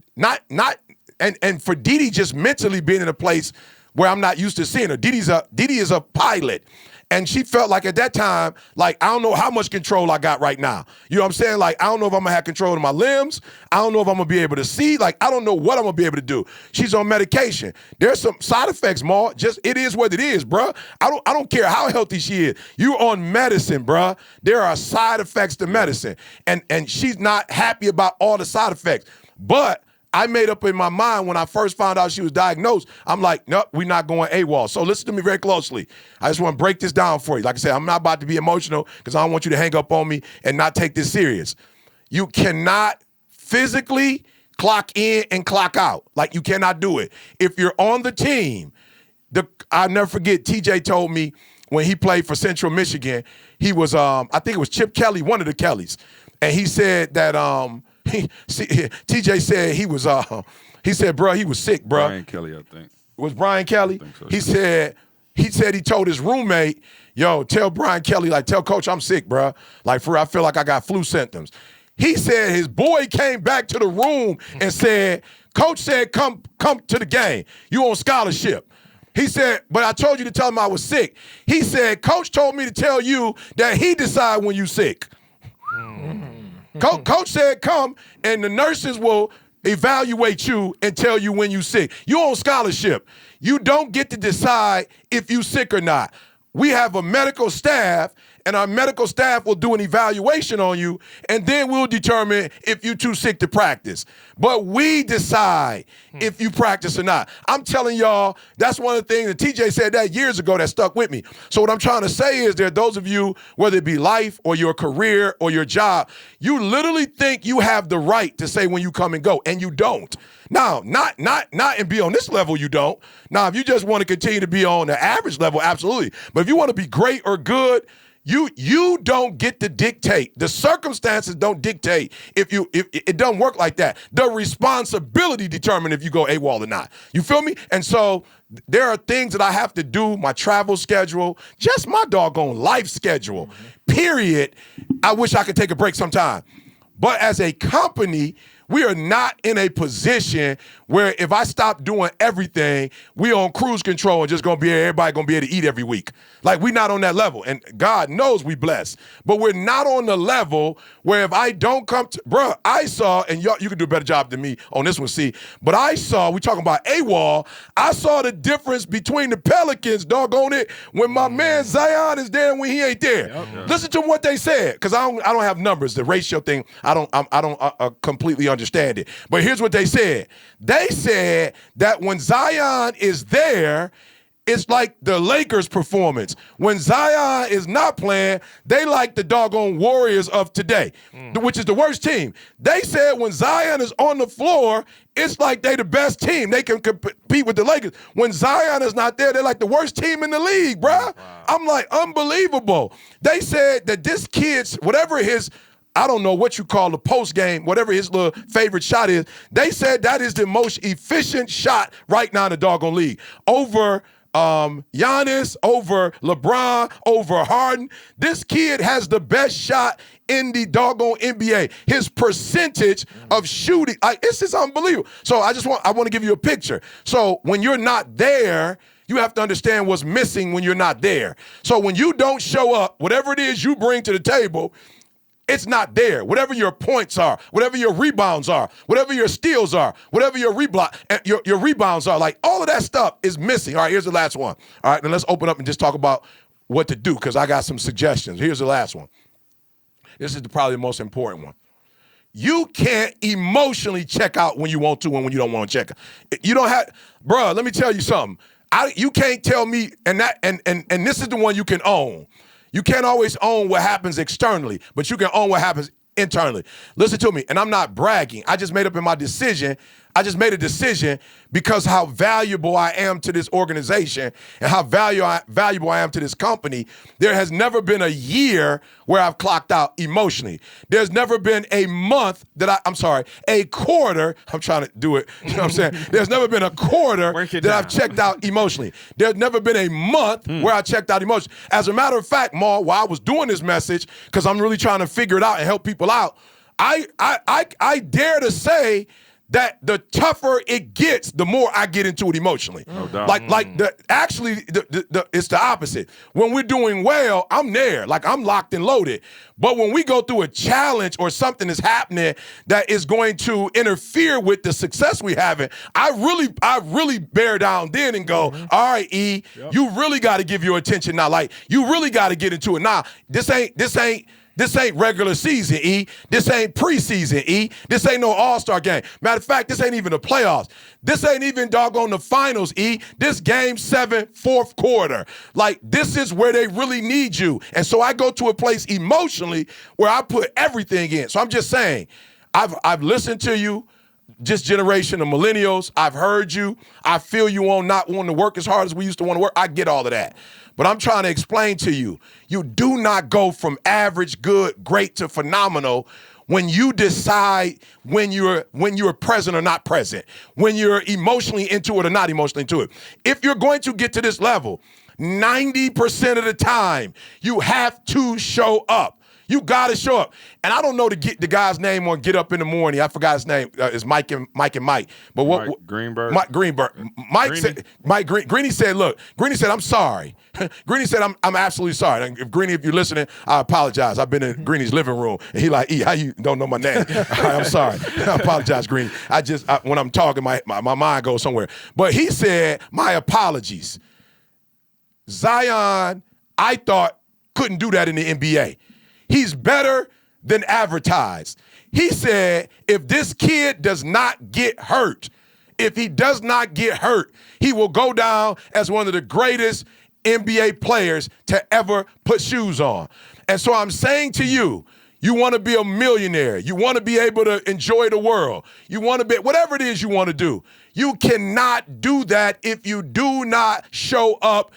and for Didi just mentally being in a place where I'm not used to seeing her. Didi is a pilot. And she felt like at that time, like, I don't know how much control I got right now. You know what I'm saying? Like, I don't know if I'm going to have control of my limbs. I don't know if I'm going to be able to see. Like, I don't know what I'm going to be able to do. She's on medication. There's some side effects, Ma. Just, it is what it is, bruh. I don't care how healthy she is. You're on medicine, bruh. There are side effects to medicine. And she's not happy about all the side effects. But I made up in my mind when I first found out she was diagnosed, I'm like, nope, we're not going AWOL. So listen to me very closely. I just want to break this down for you. Like I said, I'm not about to be emotional because I don't want you to hang up on me and not take this serious. You cannot physically clock in and clock out. Like, you cannot do it. If you're on the team, I'll never forget, TJ told me when he played for Central Michigan, he was, I think it was Chip Kelly, one of the Kellys. And he said that, TJ said he said, bro, he was sick, bro. Brian Kelly, I think. Was Brian Kelly? I think so, He said he told his roommate, yo, tell Brian Kelly, like, tell coach I'm sick, bro. Like, for real, I feel like I got flu symptoms. He said his boy came back to the room and said, Coach said, come to the game. You on scholarship. He said, but I told you to tell him I was sick. He said, Coach told me to tell you that he decide when you sick. Coach said, come, and the nurses will evaluate you and tell you when you sick. You on scholarship. You don't get to decide if you sick or not. We have a medical staff, and our medical staff will do an evaluation on you, and then we'll determine if you're too sick to practice. But we decide if you practice or not. I'm telling y'all, that's one of the things that TJ said that years ago that stuck with me. So what I'm trying to say is there are those of you, whether it be life or your career or your job, you literally think you have the right to say when you come and go, and you don't. Now, not and be on this level, you don't. Now, if you just want to continue to be on the average level, absolutely. But if you want to be great or good, you don't get to dictate. The circumstances don't dictate if it doesn't work like that. The responsibility determines if you go AWOL or not. You feel me? And so there are things that I have to do, my travel schedule, just my doggone life schedule, period. I wish I could take a break sometime. But as a company, we are not in a position where if I stop doing everything, we on cruise control and just everybody gonna be able to eat every week. Like, we not on that level. And God knows we blessed. But we're not on the level where if I don't come to, bruh, I saw, and you can do a better job than me on this one, see, but I saw, we talking about AWOL, I saw the difference between the Pelicans, doggone it, when my man Zion is there and when he ain't there. Yep. Listen to what they said, because I don't have numbers. The ratio thing, I don't completely understand it. But here's what they said. They said that when Zion is there, it's like the Lakers' performance. When Zion is not playing, they like the doggone Warriors of today, which is the worst team. They said when Zion is on the floor, it's like they the best team. They can compete with the Lakers. When Zion is not there, they're like the worst team in the league, bruh. Wow. I'm like, unbelievable. They said that this kid's, whatever his, I don't know what you call the post game, whatever his little favorite shot is, they said that is the most efficient shot right now in the doggone league. Over Giannis, over LeBron, over Harden. This kid has the best shot in the doggone NBA. His percentage of shooting, it's just unbelievable. So I want to give you a picture. So when you're not there, you have to understand what's missing when you're not there. So when you don't show up, whatever it is you bring to the table, it's not there. Whatever your points are, whatever your rebounds are, whatever your steals are, whatever your rebounds are, like all of that stuff is missing. All right, here's the last one. All right, then let's open up and just talk about what to do, because I got some suggestions. Here's the last one. This is probably the most important one. You can't emotionally check out when you want to and when you don't want to check out. You don't have, bruh, let me tell you something. You can't tell me, and this is the one you can own. You can't always own what happens externally, but you can own what happens internally. Listen to me, and I'm not bragging. I just made up in my decision. I just made a decision because how valuable I am to this organization and how valuable I am to this company. There has never been a year where I've clocked out emotionally. There's never been a month a quarter. I'm trying to do it. You know what I'm saying? There's never been a quarter that I've checked out emotionally. There's never been a month where I checked out emotionally. As a matter of fact, Maul, while I was doing this message, because I'm really trying to figure it out and help people out, I dare to say that the tougher it gets, the more I get into it emotionally. No doubt. It's the opposite. When we're doing well, I'm there, like I'm locked and loaded. But when we go through a challenge or something is happening that is going to interfere with the success we having, I really bear down then and go, all right, E, you really got to give your attention now. Like, you really got to get into it now. This ain't regular season, E. This ain't preseason, E. This ain't no all-star game. Matter of fact, this ain't even the playoffs. This ain't even doggone the finals, E. This game 7, fourth quarter. Like, this is where they really need you. And so I go to a place emotionally where I put everything in. So I'm just saying, I've listened to you, this generation of millennials. I've heard you. I feel you on not wanting to work as hard as we used to want to work. I get all of that. But I'm trying to explain to you, you do not go from average, good, great to phenomenal when you decide when you're present or not present, when you're emotionally into it or not emotionally into it. If you're going to get to this level, 90% of the time, you have to show up. You got to show up. And I don't know the guy's name on Get Up in the Morning. I forgot his name. It's Mike and Mike. But what? Mike Greenberg. Mike Greenberg. Greeny said, look. Greeny said, I'm sorry. Greeny said, I'm absolutely sorry. And if you're listening, I apologize. I've been in Greeny's living room, and he like, E, how you don't know my name? I'm sorry. I apologize, Greeny. When I'm talking, my mind goes somewhere. But he said, my apologies. Zion, I thought, couldn't do that in the NBA. He's better than advertised. He said, if this kid does not get hurt, he will go down as one of the greatest NBA players to ever put shoes on. And so I'm saying to you, you want to be a millionaire. You want to be able to enjoy the world. You want to be, whatever it is you want to do. You cannot do that if you do not show up.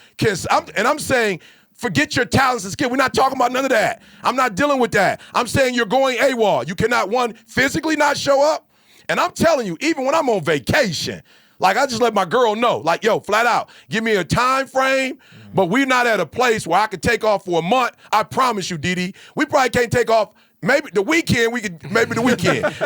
I'm saying, forget your talents and skill. We're not talking about none of that. I'm not dealing with that. I'm saying you're going AWOL. You cannot, one, physically not show up. And I'm telling you, even when I'm on vacation, like I just let my girl know, like, yo, flat out, give me a time frame, but we're not at a place where I could take off for a month. I promise you, Didi, we probably can't take off. Maybe the weekend,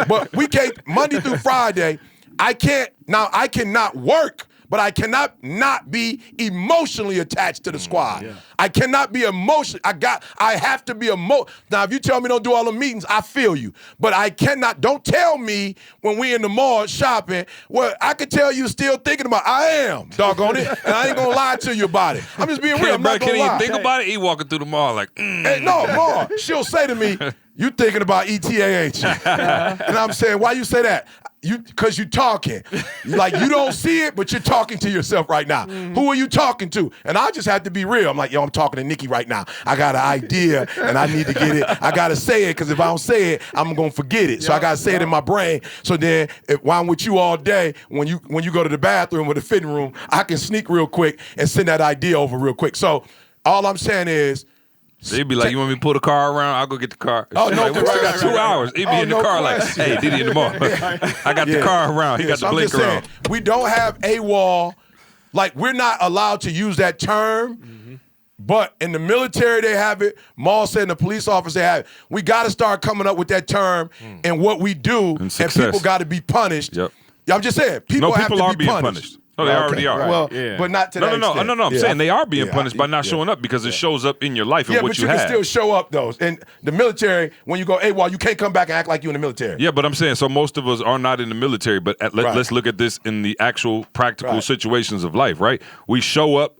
but we can't, Monday through Friday, I cannot work, but I cannot not be emotionally attached to the squad. Yeah. I cannot be emotional. I have to be emotional. Now, if you tell me don't do all the meetings, I feel you. But I cannot, don't tell me when we in the mall shopping, well, I could tell you still thinking about, I am, doggone it, and I ain't gonna lie to you about it. I'm just being real, I'm not gonna lie. Can you think about it? He walking through the mall like, Hey, no, Ma, she'll say to me, you thinking about ETA, ain't you? And I'm saying, why you say that? Because you're talking. Like, you don't see it, but you're talking to yourself right now. Who are you talking to? And I just have to be real. I'm like, yo, I'm talking to Nikki right now. I got an idea, and I need to get it. I got to say it, because if I don't say it, I'm going to forget it. So I got to say it in my brain. So then, while I'm with you all day, when you go to the bathroom or the fitting room, I can sneak real quick and send that idea over real quick. So all I'm saying is, they'd be like, you want me to pull the car around? I'll go get the car. Oh, no, like, we still got 2 hours. He'd be in the car like, hey, Didi in the mall. I got the car around. He got the blinker on. We don't have AWOL. Like, we're not allowed to use that term, but in the military they have it. Maul said in the police office they have it. We got to start coming up with that term and what we do, and people got to be punished. Yep. I'm just saying, people have to be punished. No, they already are. Right. Well, but not to that extent. No. I'm saying they are being punished by not showing up because it shows up in your life and what you have. Yeah, but you can still show up, though. In the military, when you go AWOL, you can't come back and act like you in the military. Yeah, but I'm saying, so most of us are not in the military, but let's look at this in the actual practical situations of life, right? We show up,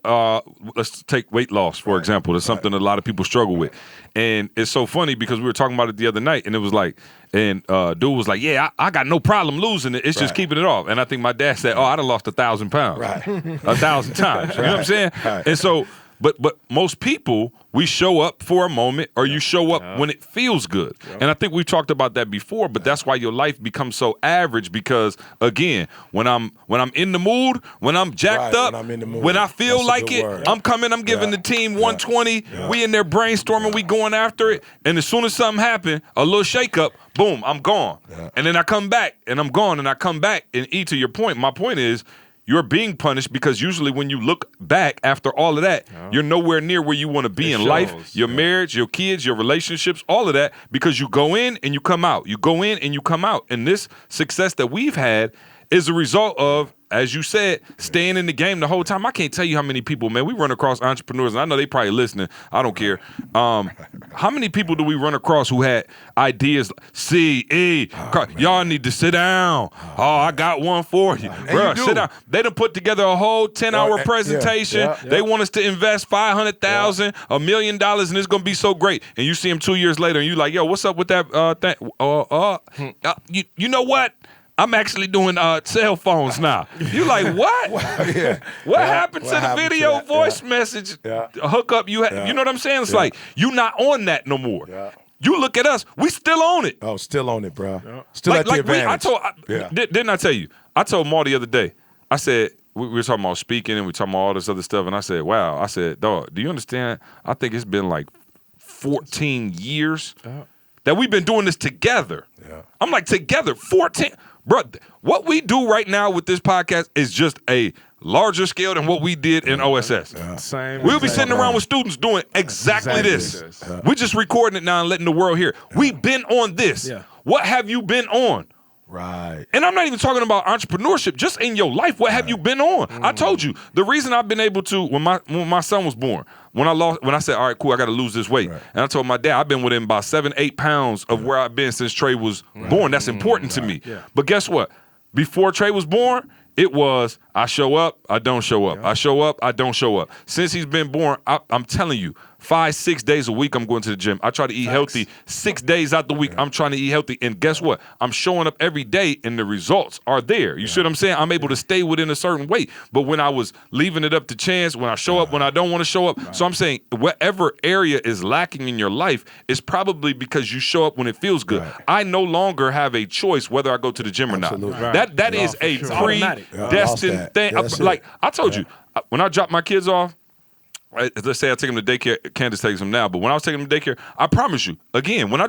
let's take weight loss, for example. That's something a lot of people struggle with. And it's so funny because we were talking about it the other night, and it was like, and dude was like, yeah, I got no problem losing it. It's just keeping it off. And I think my dad said, I done lost 1,000 pounds. Right. 1,000 times. You know what I'm saying? Right. And so, but most people, we show up for a moment, or you show up when it feels good. And I think we talked about that before, but that's why your life becomes so average, because again, when I'm in the mood, when I'm jacked up, when I feel like it, I'm coming, I'm giving the team 120, we in there brainstorming, we going after it, and as soon as something happen, a little shake up, boom, I'm gone. And then I come back and I'm gone, and I come back, and E, to your point, my point is, you're being punished because usually when you look back after all of that, you're nowhere near where you want to be in life, your marriage, your kids, your relationships, all of that, because you go in and you come out. You go in and you come out. And this success that we've had is a result of, as you said, staying in the game the whole time. I can't tell you how many people, man, we run across entrepreneurs, and I know they probably listening. I don't care. How many people do we run across who had ideas? Y'all need to sit down. Oh, I got one for you. Bro, sit down. They done put together a whole 10-hour presentation. They want us to invest $500,000, $1 million, and it's going to be so great. And you see them 2 years later, and you like, yo, what's up with that thing? You know what? I'm actually doing cell phones now. You like, what? What happened to the video voice message hookup? You know what I'm saying? It's like, you not on that no more. You look at us, we still on it. Oh, still on it, bro. Still at the advantage. Didn't I tell you? I told Maul the other day, I said, we were talking about speaking and we were talking about all this other stuff, and I said, wow. I said, dog, do you understand? I think it's been like 14 years that we've been doing this together. I'm like, together, 14. Bro, what we do right now with this podcast is just a larger scale than what we did in OSS. Same. We'll be sitting around with students doing exactly this. We're just recording it now and letting the world hear. We've been on this. Yeah. What have you been on? Right. And I'm not even talking about entrepreneurship, just in your life. What have you been on? I told you, the reason I've been able to, when my son was born, when I said, all right, cool, I got to lose this weight. And I told my dad, I've been within about 7-8 pounds of where I've been since Trey was born. That's important to me. Yeah. But guess what? Before Trey was born, it was, I show up, I don't show up. I show up, I don't show up. Since he's been born, I'm telling you, 5-6 days a week I'm going to the gym. I try to eat healthy 6 days out the week. I'm trying to eat healthy. And guess what? I'm showing up every day and the results are there. You see what I'm saying? I'm able to stay within a certain weight. But when I was leaving it up to chance, when I show up, when I don't want to show up. So I'm saying whatever area is lacking in your life is probably because you show up when it feels good. I no longer have a choice whether I go to the gym or not. That is a predestined thing. Like I told you, when I drop my kids off, let's say I take them to daycare. Candace takes them now, but when I was taking them to daycare, I promise you, again, when I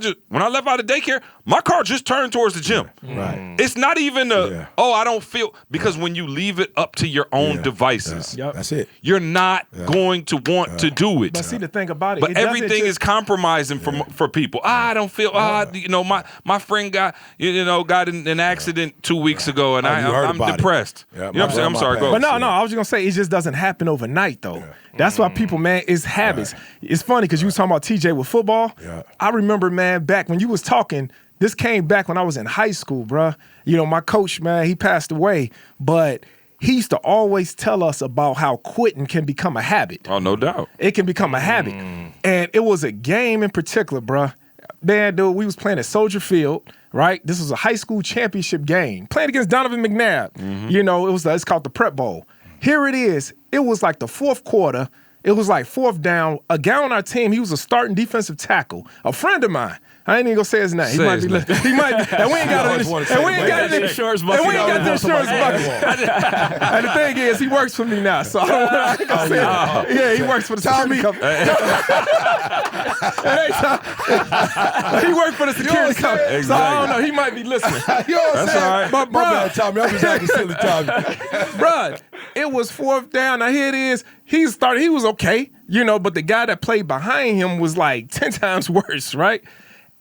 left out of daycare, my car just turned towards the gym. Right. It's not even I don't feel, because when you leave it up to your own devices, that's it. you're not going to want to do it. But see, the thing about it, But everything is compromising for people. I don't feel. My friend got got in an accident 2 weeks ago, and I'm depressed. You know what I'm saying? I'm sorry. Go. But no, I was just gonna say it just doesn't happen overnight though. That's why people, man, it's habits. It's funny because you was talking about TJ with football. I remember, man, back when you was talking, this came back when I was in high school, bruh. My coach, man, he passed away, but he used to always tell us about how quitting can become a habit. Oh, no doubt. It can become a habit. And it was a game in particular, bruh. Man, dude, we was playing at Soldier Field, right? This was a high school championship game, playing against Donovan McNabb. It's called the Prep Bowl. Here it is. It was like the fourth quarter. It was like fourth down. A guy on our team, he was a starting defensive tackle. A friend of mine. I ain't even gonna say his name. He might be listening. He might be. And we ain't got the insurance bucket. And the thing is, he works for me now, so I ain't gonna say it. Yeah, he works for the security company. He worked for the security company. Exactly. So I don't know. He might be listening. You know what I'm saying? All right. But my bad, Tommy. I'm just acting silly, Tommy. Bruh, it was fourth down. Now here it is. He was okay, but the guy that played behind him was like 10 times worse, right?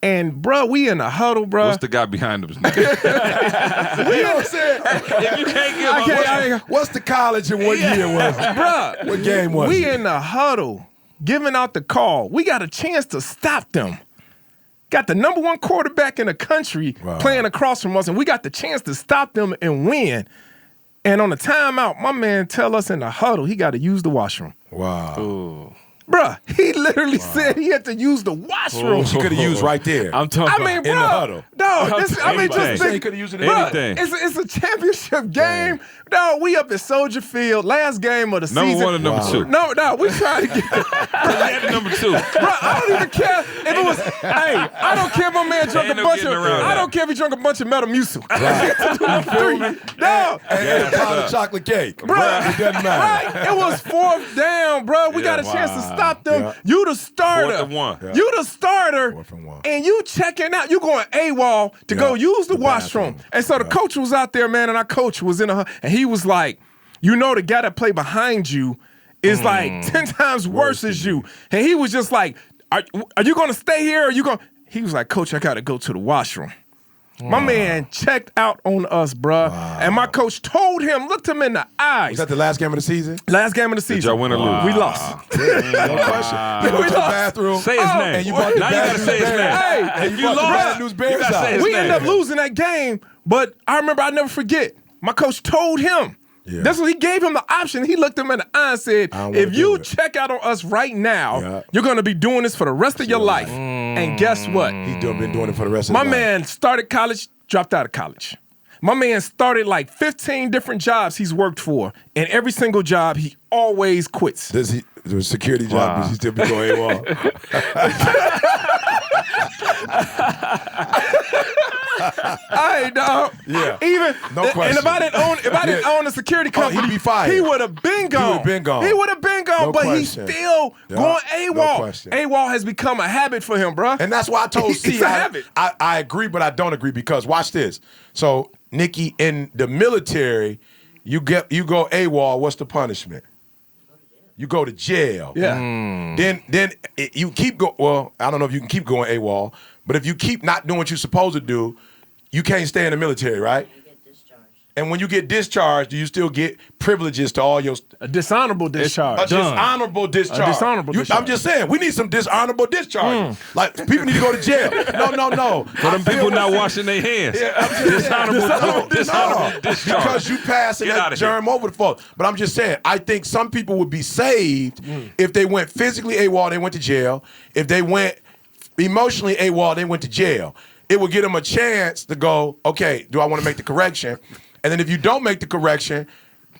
And, bro, we in a huddle, bro. What's the guy behind him? You know what I'm saying? If you can't give what's the college and what year was it? Bro, what game was it? We in the huddle, giving out the call. We got a chance to stop them. Got the number one quarterback in the country playing across from us, and we got the chance to stop them and win. And on the timeout, my man tell us in the huddle he got to use the washroom. Wow. Ooh. Bruh, he literally said he had to use the washroom. He could have used right there. I'm talking in the huddle. No, just think. He could have used it anything. It's a championship game. No, we up at Soldier Field, last game of the season. Number one and number two. No, we trying to get number two. Bro, I don't even care if it was. I don't care if my man drunk a bunch of. I don't care if he drunk a bunch of Metamucil. No, and a pound of chocolate cake. Bro, it doesn't matter. Right? It was fourth down, bro. We got a chance to stop them. Yeah. You the starter. 4th and 1. Yeah. You the starter. 4th and 1. And you checking out. You going AWOL to go use the washroom. And so the coach was out there, man, and our coach was in and he was like, the guy that played behind you is like 10 times worse as you. And he was just like, are you going to stay here? Or are you going? He was like, Coach, I got to go to the washroom. My man checked out on us, bruh. Wow. And my coach told him, looked him in the eyes. Was that the last game of the season? Last game of the season. Did y'all win or lose? We lost. No question. You went to the bathroom. Say his name. And you brought the now you got to say his name. Hey, and you lost. You gotta say his we name. ended up losing that game, but I remember, I'll never forget, my coach told him. Yeah. That's what he gave him the option. He looked him in the eye and said, if you check out on us right now, you're going to be doing this for the rest of your life. And guess what? He's been doing it for the rest of his life. My man started college, dropped out of college. My man started like 15 different jobs he's worked for. And every single job, he always quits. Does he, the security job, does he still be going AWOL? Hey, dog. Yeah. Even no question. And if I didn't own the security company, he'd be fired. He would have been gone. He would have been gone. No but question. he's still going AWOL. No question. AWOL has become a habit for him, bro. And that's why I told C. It's a habit. I agree, but I don't agree because watch this. So Nikki in the military, you go AWOL, what's the punishment? You go to jail. Yeah. Then you keep going. Well, I don't know if you can keep going AWOL, but if you keep not doing what you're supposed to do, you can't stay in the military, right? And when you get discharged, do you still get privileges to all your... A dishonorable discharge. A dishonorable discharge. A dishonorable discharge. I'm just saying, we need some dishonorable discharge. Like, people need to go to jail. No. For them people not washing their hands. Yeah, dishonorable discharge. Because you passing that germ over the folks. But I'm just saying, I think some people would be saved if they went physically AWOL, they went to jail. If they went emotionally AWOL, they went to jail. It would give them a chance to go, okay, do I want to make the correction? And then if you don't make the correction,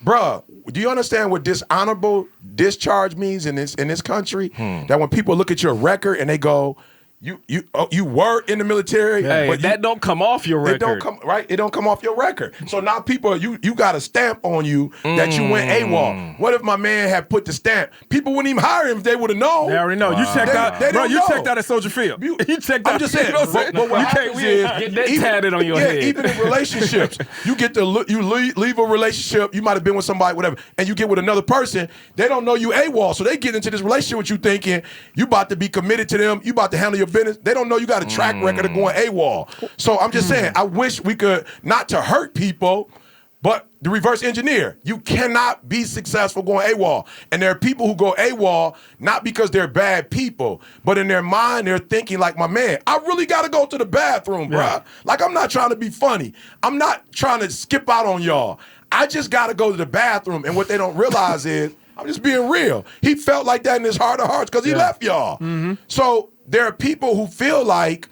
bruh, do you understand what dishonorable discharge means in this country? That when people look at your record and they go, you were in the military, but that don't come off your record. It don't come right. It don't come off your record. So now people, you got a stamp on you that you went AWOL. What if my man had put the stamp? People wouldn't even hire him if they would have known. They already know. You checked out, bro. You checked out at Soldier Field. You checked out. I'm just saying. You know what I'm But what happens is, get that tatted on your head. Even in relationships, you get to leave a relationship. You might have been with somebody, whatever, and you get with another person. They don't know you AWOL, so they get into this relationship with you thinking you about to be committed to them. You about to handle your business. They don't know you got a track record of going AWOL. So I'm just saying, I wish we could, not to hurt people, but the reverse engineer. You cannot be successful going AWOL. And there are people who go AWOL not because they're bad people, but in their mind, they're thinking like, my man, I really got to go to the bathroom, bruh. Like, I'm not trying to be funny. I'm not trying to skip out on y'all. I just got to go to the bathroom. And what they don't realize is, I'm just being real. He felt like that in his heart of hearts because he left y'all. So there are people who feel like,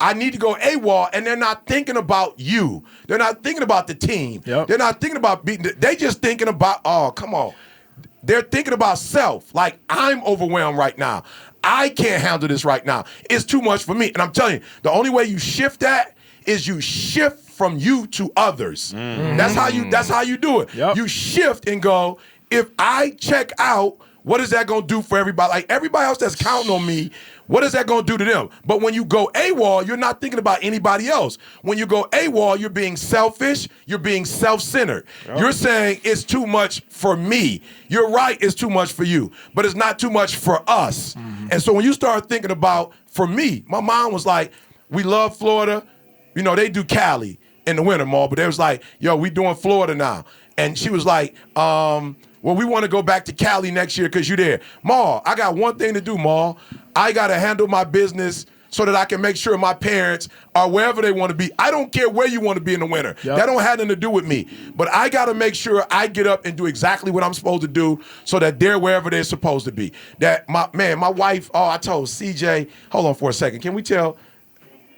I need to go AWOL, and they're not thinking about you. They're not thinking about the team. They're not thinking about beating. They just thinking about, oh, come on. They're thinking about self. Like, I'm overwhelmed right now. I can't handle this right now. It's too much for me. And I'm telling you, the only way you shift that is you shift from you to others. That's how you do it. You shift and go, if I check out, what is that going to do for everybody? Like, everybody else that's counting on me, what is that going to do to them? But when you go AWOL, you're not thinking about anybody else. When you go AWOL, you're being selfish, you're being self-centered. You're saying it's too much for me. You're right, it's too much for you, but it's not too much for us. And so when you start thinking about, for me, my mom was like, we love Florida. You know, they do Cali in the winter, Ma, but they was like, yo, we doing Florida now. And she was like, well, we want to go back to Cali next year because you're there. Ma, I got one thing to do, Ma. I got to handle my business so that I can make sure my parents are wherever they want to be. I don't care where you want to be in the winter. That don't have nothing to do with me. But I got to make sure I get up and do exactly what I'm supposed to do so that they're wherever they're supposed to be. That, my wife, I told CJ, hold on for a second. Can we tell?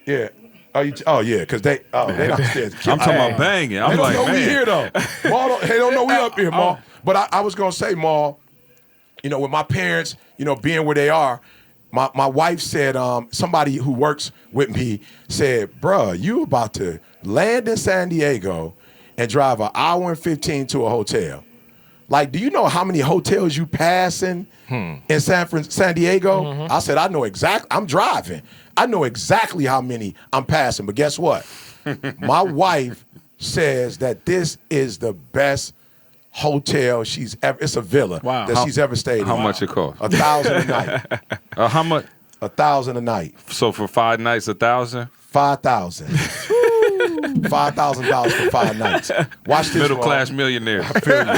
Yeah. Yeah, because they downstairs. I'm talking about banging. I'm they like, don't know man. we here, though. Ma, they don't know we up here, Ma. But I was going to say, Ma, you know, with my parents, you know, being where they are, my wife said, somebody who works with me said, bruh, you about to land in San Diego and drive an hour and 15 to a hotel. Like, do you know how many hotels you passing in San Diego? I said, I know exactly. I'm driving. I know exactly how many I'm passing. But guess what? My wife says that this is the best hotel she's ever. It's a villa that she's ever stayed in. How much it cost? $1,000 a night. How much? $1,000 a night. So for 5 nights, 1,000? $5,000. $5,000 for 5 nights. Watch this, Middle class millionaire. I feel you.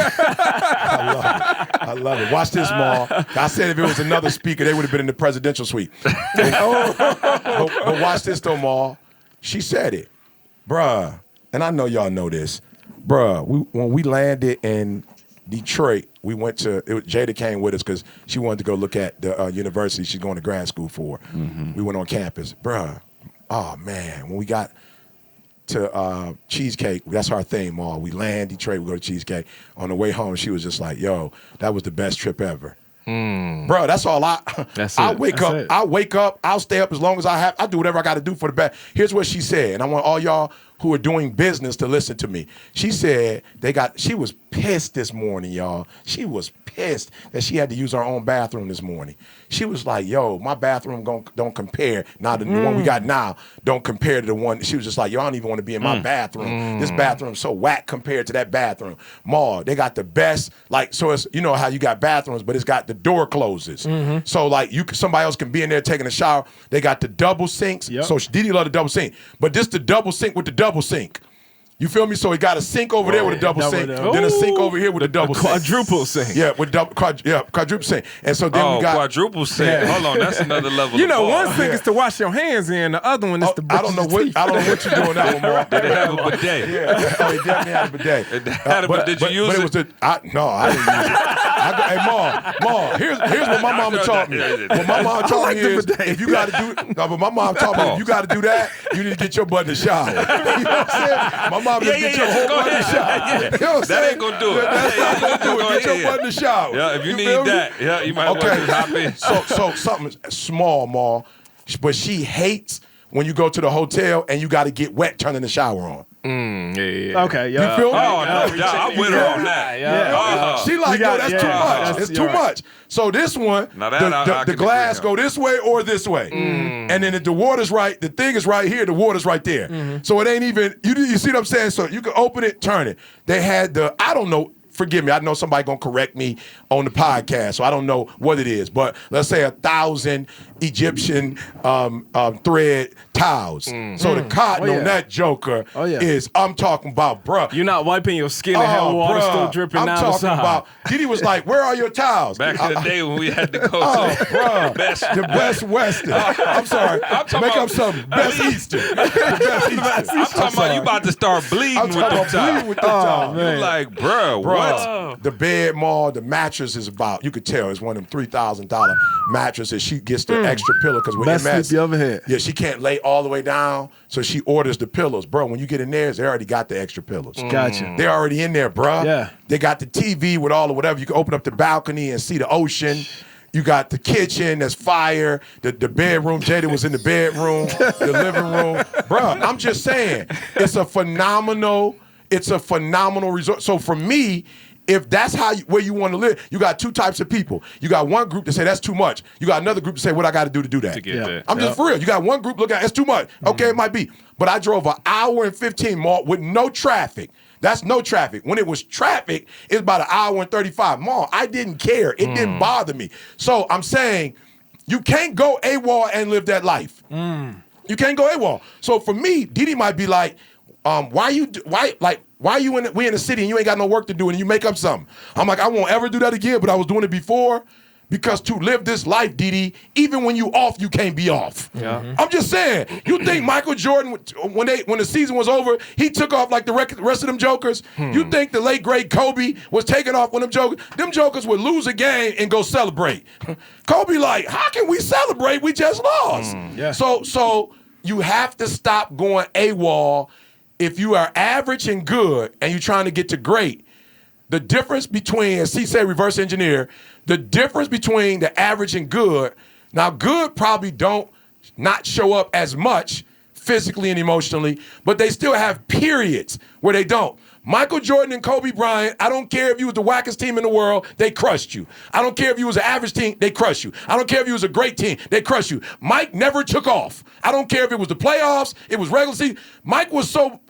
I love it. Watch this, Ma. I said if it was another speaker, they would have been in the presidential suite. But watch this, though, Ma. She said it. Bruh, and I know y'all know this. Bruh, when we landed in Detroit, we went to, Jada came with us because she wanted to go look at the university she's going to grad school for. We went on campus. Bruh, oh, man, when we got to Cheesecake, that's our thing, Ma. We land Detroit, we go to Cheesecake. On the way home, she was just like, yo, that was the best trip ever. Bro, that's all I wake up, I'll stay up as long as I do whatever I got to do for the best. Here's what she said, and I want all y'all who are doing business to listen to me. She said she was pissed this morning, y'all. She was pissed that she had to use her own bathroom this morning. She was like, yo, my bathroom don't compare. Now the one we got now don't compare to the one. She was just like, yo, I don't even want to be in my bathroom. This bathroom's so whack compared to that bathroom. Ma, they got the best, like, so it's, you know how you got bathrooms, but it's got the door closes. So like somebody else can be in there taking a shower. They got the double sinks. Yep. So Didi love the double sink. But this the double sink with the double sink. You feel me? So he got a sink over there with a double sink, then a sink over here with a double sink. Quadruple sink. Yeah, with quadruple sink. And so then we got quadruple sink. Hold on, that's another level. You of know, ball. one sink is to wash your hands in, the other one is to brush I don't know your teeth. what you're doing that one, Mar. Did it have a bidet? Yeah. Oh, he definitely had a bidet. Did you use it? No, I didn't use it. Hey, Ma, here's what my mama taught me. What my mom taught me is if you got to do no, but my mom taught me if you got to do that, you need to get your butt in the shower. You know what I'm saying? My mom just get your whole butt in the shower. You know what I'm saying? That ain't gonna do it. That's not gonna do it. Get your butt in the shower. Yeah, if you need feel me? that, you might want to hop in. So something small, Ma, but she hates when you go to the hotel and you got to get wet turning the shower on. Okay, yeah. You feel me? Oh, no, I'm with her on that. Yeah. She like, yo, that's too much. That's It's too much. So this one, Now that I the can glass agree go this way or this way. And then if the water's right, the thing is right here, the water's right there. So it ain't even, you see what I'm saying? So you can open it, turn it. They had I don't know, forgive me, I know somebody gonna correct me on the podcast, so I don't know what it is, but let's say 1,000 Egyptian thread towels. So the cotton on that joker is, I'm talking about, bruh. You're not wiping your skin and have water still dripping down the I'm talking side. about, Didi was like, where are your towels? Back in the day when we had to go Bruh, the best Western. I'm sorry. Make up something. Best Eastern. The best Eastern. I'm talking about you about to start bleeding I'm with talking the about bleeding top. with the towel. You're like, bruh, what? The bed, Ma, the mattress is about, you could tell it's one of them $3,000 mattresses. She gets the extra pillow because with Best MS, sleep you ever had. yeah, she can't lay all the way down, so she orders the pillows. Bro, when you get in there, they already got the extra pillows. Gotcha. They're already in there, bro. Yeah. They got the TV with all of whatever. You can open up the balcony and see the ocean. You got the kitchen, there's fire, the bedroom. Jada was in the bedroom, the living room. Bruh, I'm just saying, it's a phenomenal resort. So for me, if that's where you want to live, you got two types of people. You got one group to say that's too much. You got another group to say what I got to do that. To get that. I'm just for real. You got one group look at it's too much. Okay, it might be. But I drove an hour and 15 more with no traffic. That's no traffic. When it was traffic, it's about an hour and 35. Mom, I didn't care. It didn't bother me. So I'm saying you can't go AWOL and live that life. You can't go AWOL. So for me, Didi might be like, why you we in the city and you ain't got no work to do and you make up something? I'm like, I won't ever do that again, but I was doing it before. Because to live this life, Didi, even when you off, you can't be off. Yeah. I'm just saying. You think Michael Jordan, when the season was over, he took off like the rest of them jokers? You think the late great Kobe was taking off when them jokers would lose a game and go celebrate? Kobe like, how can we celebrate? We just lost. Yeah. So you have to stop going AWOL. If you are average and good and you're trying to get to great, the difference between, as C said, reverse engineer, the difference between the average and good, now good probably don't not show up as much physically and emotionally, but they still have periods where they don't. Michael Jordan and Kobe Bryant, I don't care if you was the wackest team in the world, they crushed you. I don't care if you was an average team, they crushed you. I don't care if you was a great team, they crushed you. Mike never took off. I don't care if it was the playoffs, it was regular season. Mike was so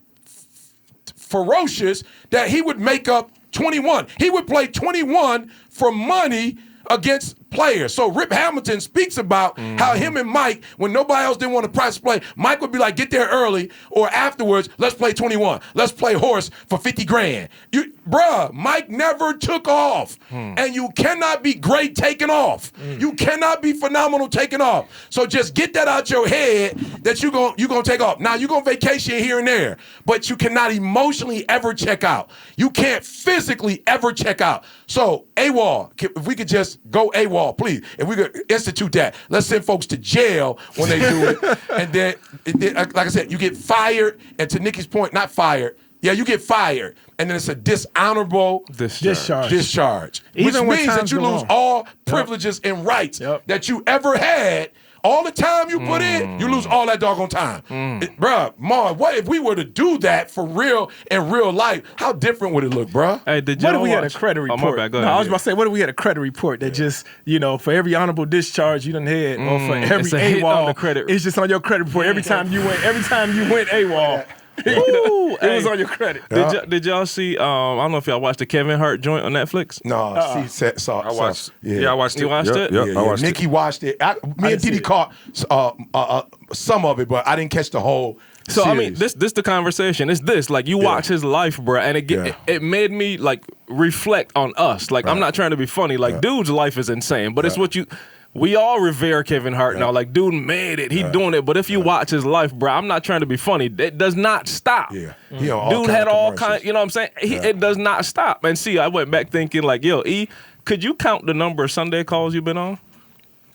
ferocious that he would make up 21. He would play 21 for money against players. So Rip Hamilton speaks about how him and Mike, when nobody else didn't want to practice play, Mike would be like, get there early, or afterwards, let's play 21. Let's play horse for 50 grand. Bruh, Mike never took off. And you cannot be great taking off. You cannot be phenomenal taking off. So just get that out your head that you're gonna take off. Now, you're gonna vacation here and there, but you cannot emotionally ever check out. You can't physically ever check out. So AWOL, if we could just go AWOL, please. If we could institute that, let's send folks to jail when they do it. And then, like I said, you get fired. And to Nikki's point, not fired. Yeah, you get fired. And then it's a dishonorable discharge. Even which when means that times you go lose wrong. all privileges and rights that you ever had all the time you put in, you lose all that doggone time. Bruh, Ma, what if we were to do that for real in real life? How different would it look, bruh? Hey, did What y'all if we had a watch- credit report? Oh, my bad. Go ahead. No, I was about to say, what if we had a credit report that just, for every honorable discharge you done had, or for every it's a hit on the AWOL, credit. it's just on your credit report. Every time you went AWOL, it was on your credit. Did y'all see? I don't know if y'all watched the Kevin Hart joint on Netflix. No, saw. I watched. Yeah. I watched it. You watched it? Yep, I watched Nikki it. watched it. Me and Didi caught some of it, but I didn't catch the whole. So series. I mean, this the conversation. It's this, like, you watch his life, bro, and it made me like reflect on us. Like, I'm not trying to be funny. Like, dude's life is insane, but it's what we all revere Kevin Hart now. Like, dude made it. He doing it. But if you watch his life, bro, I'm not trying to be funny. It does not stop. Yeah. He on all Dude kind had of all commercials. kind. You know what I'm saying? It does not stop. And see, I went back thinking like, yo, E, could you count the number of Sunday calls you've been on?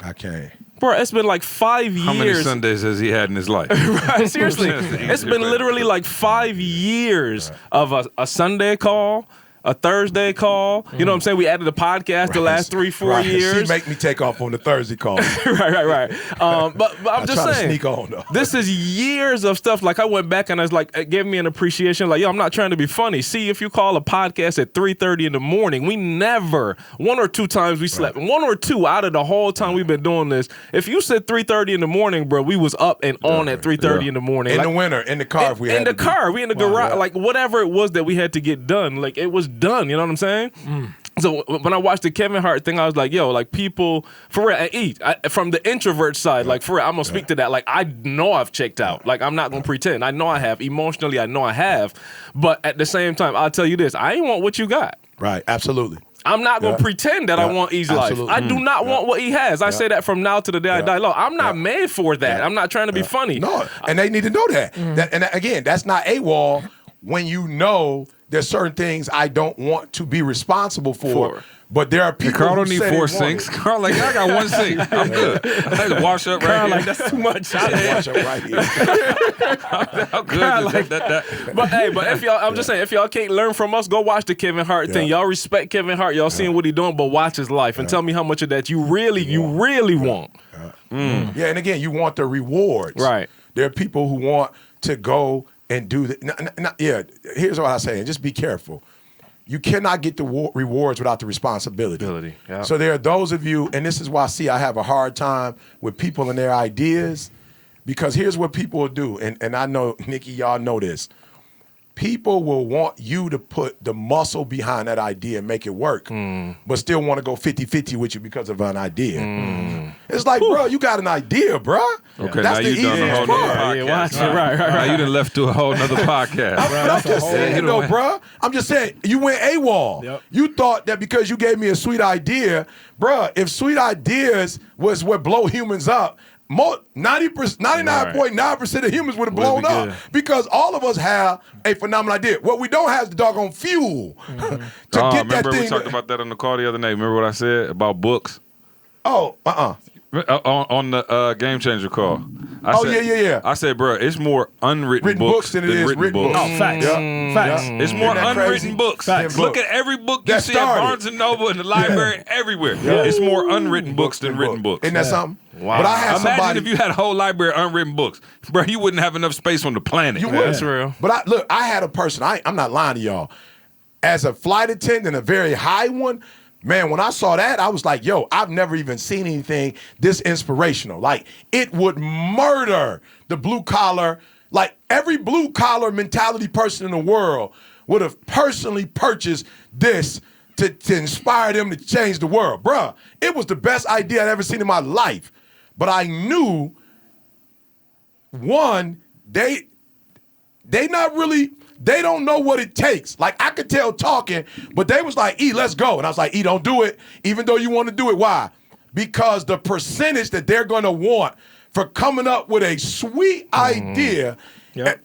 I can't. Bro, it's been like 5 years. How many Sundays has he had in his life? Right, seriously. It's been literally like 5 years of a Sunday call, a Thursday call. You know what I'm saying? We added a podcast the last 3-4 years. She make me take off on the Thursday call. right. But I'm just try to saying, sneak on, though. this is years of stuff. Like, I went back and I was like, it gave me an appreciation. Like, yo, I'm not trying to be funny. See, if you call a podcast at 3:30 in the morning, we never, 1 or 2 times we slept. 1 or 2 out of the whole time we've been doing this. If you said 3:30 in the morning, bro, we was up and on at 3:30 in the morning. In Like, the winter, in the car, if we had in the to be. car, we in the garage, like whatever it was that we had to get done, like it was done. You know what I'm saying? So when I watched the Kevin Hart thing, I was like, yo, like people for real, from the introvert side, like for real, I'm gonna speak to that. Like, I know I've checked out. Like, I'm not gonna pretend. I know I have emotionally. I know I have, but at the same time, I'll tell you this: I ain't want what you got. Right, absolutely. I'm not gonna pretend that I want E's life. Absolutely. I do not want what he has. I say that from now to the day I die. Look, I'm not made for that. I'm not trying to be funny. No, and they need to know that. And again, that's not AWOL when you know there's certain things I don't want to be responsible for. But there are people Carl who don't need say they 4 want sinks. it. Carl like, I got 1 sink. I'm good. I just wash up right Carl, here. like, that's too much. Watch it right here. How good Carl, is like- that? But hey, if y'all, I'm just saying, if y'all can't learn from us, go watch the Kevin Hart thing. Y'all respect Kevin Hart. Y'all seeing what he doing, but watch his life and tell me how much of that you really want. Yeah, and again, you want the rewards. Right. There are people who want to go and do that. Yeah, here's what I say, and just be careful. You cannot get the rewards without the responsibility. Yeah. So there are those of you, and this is why I have a hard time with people and their ideas, because here's what people will do, and I know, Nikki, y'all know this. People will want you to put the muscle behind that idea and make it work, but still want to go 50-50 with you because of an idea. It's like, bro, you got an idea, bro. Okay, That's now the you done a easiest whole part. nother podcast. Yeah, watch it. Right. Now you done left to a whole nother podcast. I'm just saying, though, bro. I'm just saying, you went AWOL. Yep. You thought that because you gave me a sweet idea, bro, if sweet ideas was what blow humans up, 99.9% of humans would have blown up because all of us have a phenomenal idea. What we don't have is the doggone fuel to get that remember thing. we talked about that on the call the other night. Remember what I said about books? On the Game Changer call. Yeah. I said, bro, it's more unwritten Written books than it is written books. Oh, facts. Facts. It's more Isn't that unwritten crazy? books. Facts. Look at every book you That see at started. Barnes & Noble, in the library, everywhere. It's more unwritten books than written books. Isn't that something? Wow. But I had Imagine somebody. if you had a whole library of unwritten books. Bro, you wouldn't have enough space on the planet. You would. That's real. But I had a person, I'm not lying to y'all. As a flight attendant, a very high one, man, when I saw that, I was like, yo, I've never even seen anything this inspirational. Like, it would murder the blue collar. Like, every blue collar mentality person in the world would have personally purchased this to inspire them to change the world. Bruh, it was the best idea I'd ever seen in my life. But I knew, one, they don't know what it takes. Like, I could tell talking, but they was like, E, let's go. And I was like, E, don't do it, even though you want to do it. Why? Because the percentage that they're going to want for coming up with a sweet idea.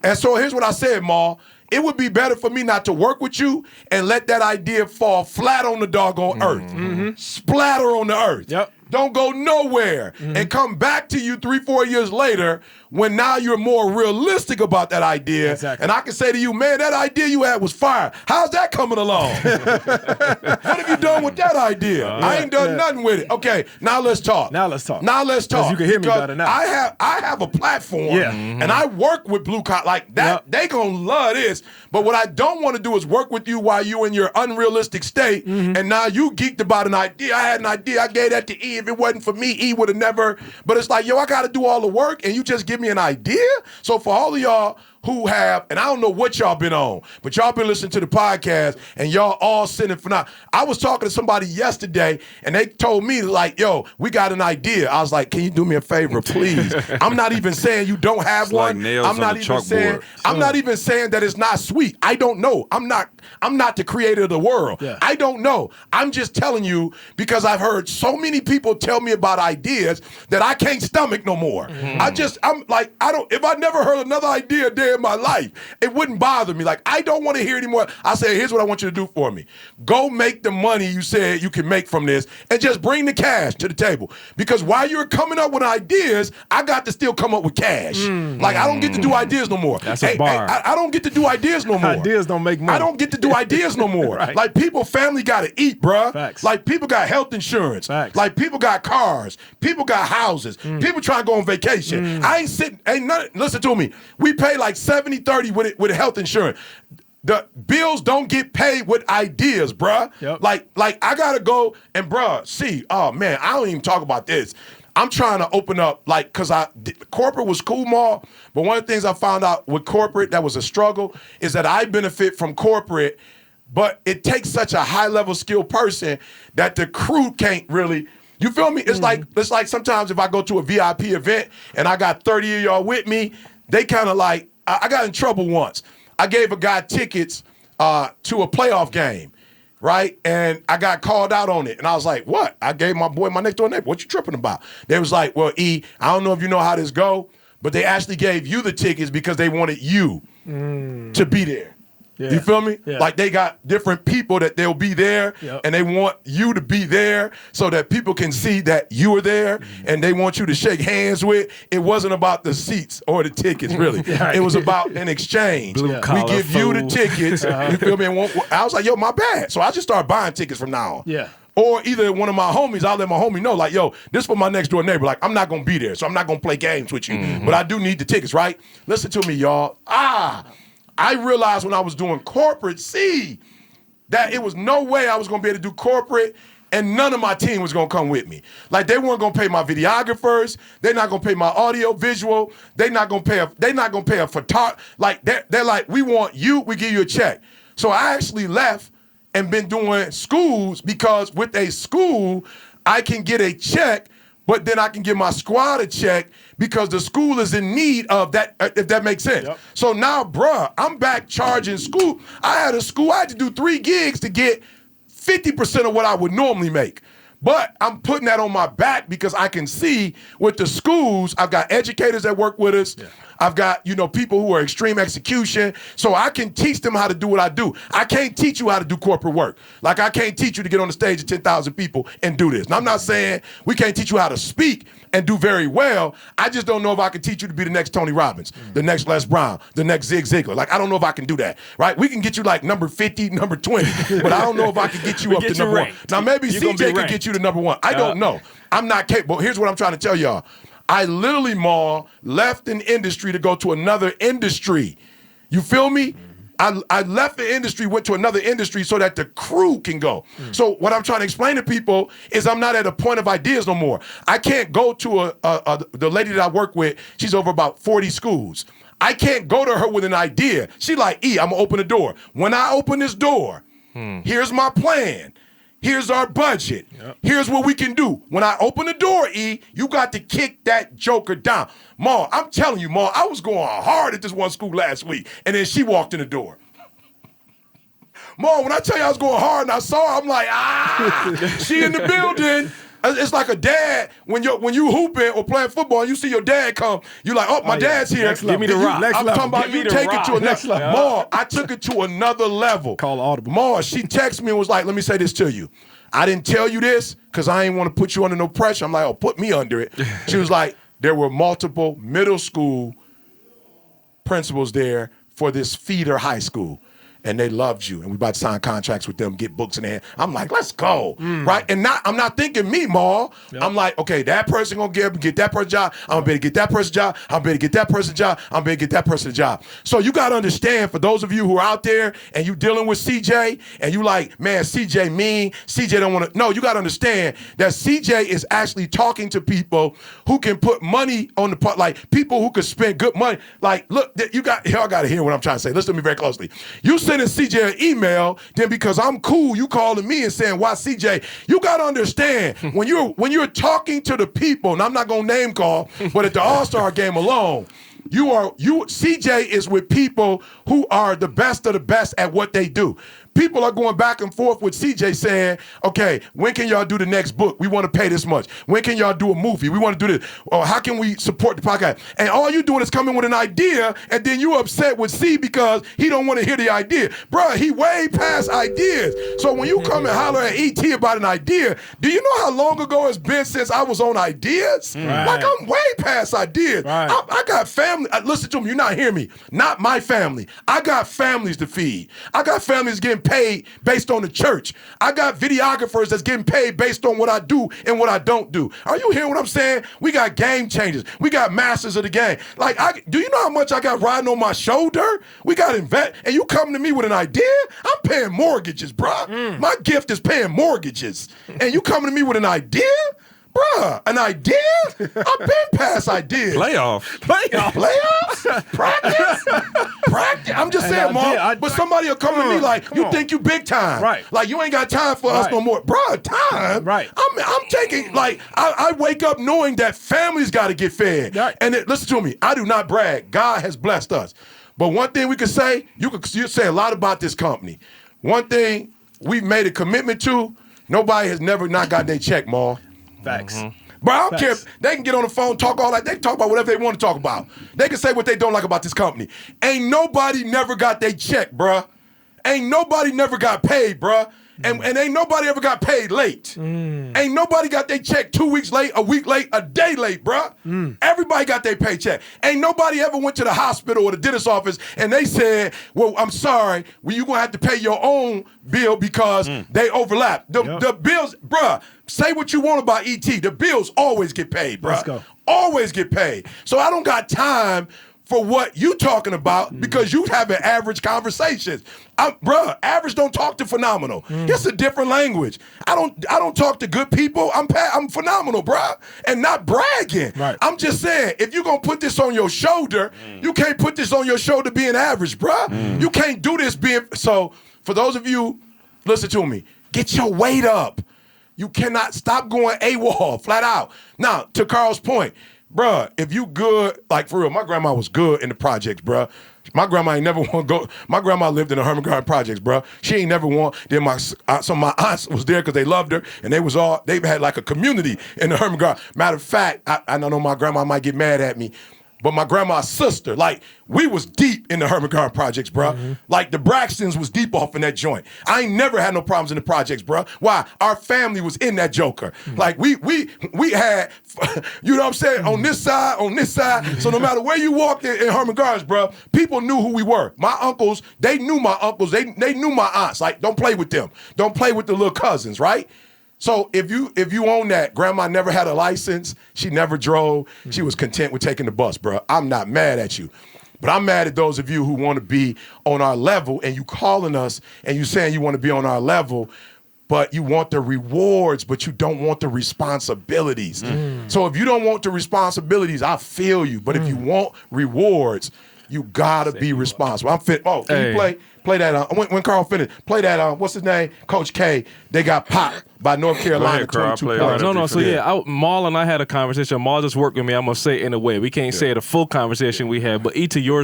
And so here's what I said, Maul. It would be better for me not to work with you and let that idea fall flat on the doggone earth. Splatter on the earth. Yep. don't go nowhere and come back to you 3-4 years later when now you're more realistic about that idea. Exactly. And I can say to you, man, that idea you had was fire. How's that coming along? What have you done with that idea? I ain't done nothing with it. Okay, now let's talk. Now let's talk. 'Cause you can hear me because better now. I have a platform and I work with blue collar like that. Yep. They gonna love this. But what I don't want to do is work with you while you in your unrealistic state and now you geeked about an idea. I had an idea. I gave that to E. If it wasn't for me, E would have never. But it's like, yo, I got to do all the work and you just give me an idea? So for all of y'all who have, and I don't know what y'all been on, but y'all been listening to the podcast and y'all all sitting for now. I was talking to somebody yesterday and they told me like, yo, we got an idea. I was like, can you do me a favor, please? I'm not even saying you don't have It's like one. nails I'm not on a even saying chalkboard. I'm not even saying that it's not sweet. I don't know. I'm not the creator of the world. Yeah. I don't know. I'm just telling you because I've heard so many people tell me about ideas that I can't stomach no more. I'm like, if I never heard another idea a day in my life, it wouldn't bother me. Like, I don't want to hear anymore. I say, here's what I want you to do for me. Go make the money you said you can make from this and just bring the cash to the table. Because while you're coming up with ideas, I got to still come up with cash. Like, I don't get to do ideas no more. That's a bar. I don't get to do ideas no more. Ideas don't make money. I don't get to do ideas no more. Right. Like, people, family got to eat, bruh. Facts. Like, people got health insurance. Facts. Like, people got cars. People got houses. People trying to go on vacation. I ain't sitting, listen to me. We pay like 70-30 with health insurance. The bills don't get paid with ideas, bruh. Yep. Like I gotta go and bruh, oh man, I don't even talk about this. I'm trying to open up, like, cause corporate was cool, Ma, but one of the things I found out with corporate that was a struggle is that I benefit from corporate, but it takes such a high level skilled person that the crew can't really. You feel me? It's like sometimes if I go to a VIP event and I got 30 of y'all with me, they kind of like, I got in trouble once. I gave a guy tickets to a playoff game, right? And I got called out on it. And I was like, what? I gave my next door neighbor, what you tripping about? They was like, well, E, I don't know if you know how this go, but they actually gave you the tickets because they wanted you to be there. Yeah. You feel me? Yeah. Like they got different people that they'll be there and they want you to be there so that people can see that you were there and they want you to shake hands with. It wasn't about the seats or the tickets, really. It was about an exchange. Blue We collar give you the food. tickets. You feel me? And I was like, yo, my bad. So I just started buying tickets from now on. Yeah. Or either one of my homies, I'll let my homie know, like, yo, this for my next door neighbor. Like, I'm not going to be there, so I'm not going to play games with you. But I do need the tickets, right? Listen to me, y'all. I realized when I was doing corporate, that it was no way I was going to be able to do corporate and none of my team was going to come with me. Like, they weren't going to pay my videographers. They're not going to pay my audio visual. They're not going to pay a photographer. Like, they're like, we want you, we give you a check. So I actually left and been doing schools because with a school, I can get a check, but then I can give my squad a check because the school is in need of that, if that makes sense. Yep. So now, bruh, I'm back charging school. I had to do 3 gigs to get 50% of what I would normally make. But I'm putting that on my back because I can see with the schools, I've got educators that work with us. Yeah. I've got, people who are extreme execution. So I can teach them how to do what I do. I can't teach you how to do corporate work. Like, I can't teach you to get on the stage of 10,000 people and do this. Now, I'm not saying we can't teach you how to speak and do very well. I just don't know if I can teach you to be the next Tony Robbins, the next Les Brown, the next Zig Ziglar. Like, I don't know if I can do that, right? We can get you like number 50, number 20, but I don't know if I can get you up to number 1. Now, maybe CJ can get you to number 1. I don't know. I'm not capable. Here's what I'm trying to tell y'all. I literally, left an industry to go to another industry. You feel me? I left the industry, went to another industry so that the crew can go. So what I'm trying to explain to people is I'm not at a point of ideas no more. I can't go to the lady that I work with. She's over about 40 schools. I can't go to her with an idea. She like, E, I'm going to open the door. When I open this door, here's my plan. Here's our budget. Yep. Here's what we can do. When I open the door, E, you got to kick that joker down. Ma, I'm telling you, Ma, I was going hard at this one school last week, and then she walked in the door. Ma, when I tell you I was going hard and I saw her, I'm like, she in the building. It's like a dad when you hooping or playing football and you see your dad come. You like, oh, my dad's here. Give me the rock. I'm talking about you take it to a next level. Ma, I took it to another level. Call audible. Ma, she texted me and was like, let me say this to you. I didn't tell you this because I ain't want to put you under no pressure. I'm like, oh, put me under it. She was like, there were multiple middle school principals there for this feeder high school. And they loved you, and we about to sign contracts with them, get books in their hand. I'm like, let's go, right? And I'm not thinking me, Ma. Yep. I'm like, okay, that person gonna get that person a job. I'm gonna better get that person a job. I'm better get that person a job. I'm better get that person a job. So you gotta understand, for those of you who are out there and you dealing with CJ, and you like, man, CJ mean, CJ don't want to. No, you gotta understand that CJ is actually talking to people who can put money on the pot, like people who could spend good money. Like, look, y'all gotta hear what I'm trying to say. Listen to me very closely. You sending CJ an email, then because I'm cool, you calling me and saying, why CJ? You gotta understand, when you're talking to the people, and I'm not gonna name call, but at the All-Star game alone, CJ is with people who are the best of the best at what they do. People are going back and forth with CJ saying, okay, when can y'all do the next book? We want to pay this much. When can y'all do a movie? We want to do this. Or how can we support the podcast? And all you doing is coming with an idea, and then you upset with C because he don't want to hear the idea. Bruh, he way past ideas. So when you come and holler at ET about an idea, do you know how long ago it's been since I was on ideas? Right. Like, I'm way past ideas. Right. I got family. Listen to me, you're not hearing me. Not my family. I got families to feed. I got families getting paid based on the church. I got videographers that's getting paid based on what I do and what I don't do. Are you hearing what I'm saying? We got game changers. We got masters of the game. Like, do you know how much I got riding on my shoulder? We got invest, and you come to me with an idea? I'm paying mortgages, bruh. My gift is paying mortgages. And you coming to me with an idea? Bruh, an idea? I've been past ideas. Playoffs. Practice? I'm just saying, Mark. But somebody will come to me like, you think you big time. Right. Like, you ain't got time for us no more. Bruh, time? Right. I'm taking, like, I wake up knowing that families got to get fed. Right. And listen to me, I do not brag. God has blessed us. But one thing we could say, you say a lot about this company. One thing we've made a commitment to, nobody has never not got their check, Ma. Facts. Bro, I don't care if they can get on the phone, talk all that. They can talk about whatever they want to talk about. They can say what they don't like about this company. Ain't nobody never got their check, bruh. Ain't nobody never got paid, bruh. And ain't nobody ever got paid late. Ain't nobody got their check 2 weeks late, a week late, a day late, bruh. Everybody got their paycheck. Ain't nobody ever went to the hospital or the dentist's office and they said, well, I'm sorry, you're going to have to pay your own bill because they overlap. The bills, bruh, say what you want about ET. The bills always get paid, bruh. Let's go. Always get paid. So I don't got time for what you talking about because you having average conversations. Bruh, average don't talk to phenomenal. It's a different language. I don't talk to good people. I'm phenomenal, bruh, and not bragging. Right. I'm just saying, if you're gonna put this on your shoulder, you can't put this on your shoulder being average, bruh. You can't do this being, so for those of you, listen to me, get your weight up. You cannot stop going AWOL, flat out. Now, to Carl's point, bruh, if you good, like for real, my grandma was good in the projects, bruh. My grandma ain't never want to go. My grandma lived in the Herman Garden projects, bruh. She ain't never want. Then some of my aunts was there because they loved her, and they had like a community in the Herman Garden. Matter of fact, I know my grandma might get mad at me, but my grandma's sister, like, we was deep in the Herman Garden projects, bruh. Like, the Braxtons was deep off in that joint. I ain't never had no problems in the projects, bruh. Why? Our family was in that joker. Like, we had, you know what I'm saying, on this side. So no matter where you walked in Herman Gardens, bruh, people knew who we were. My uncles, they knew my uncles. They knew my aunts. Like, don't play with them. Don't play with the little cousins, right? So if you own that, grandma never had a license, she never drove, she was content with taking the bus, bro. I'm not mad at you. But I'm mad at those of you who want to be on our level and you calling us and you saying you want to be on our level, but you want the rewards, but you don't want the responsibilities. So if you don't want the responsibilities, I feel you. But if you want rewards, you gotta be responsible. I'm fit. Oh, can you play that? When Carl finished, play that. What's his name? Coach K. They got popped by North Carolina. 22 points. So Maul and I had a conversation. Maul just worked with me. I'm gonna say it in a way. We can't say it a full conversation we had, but to your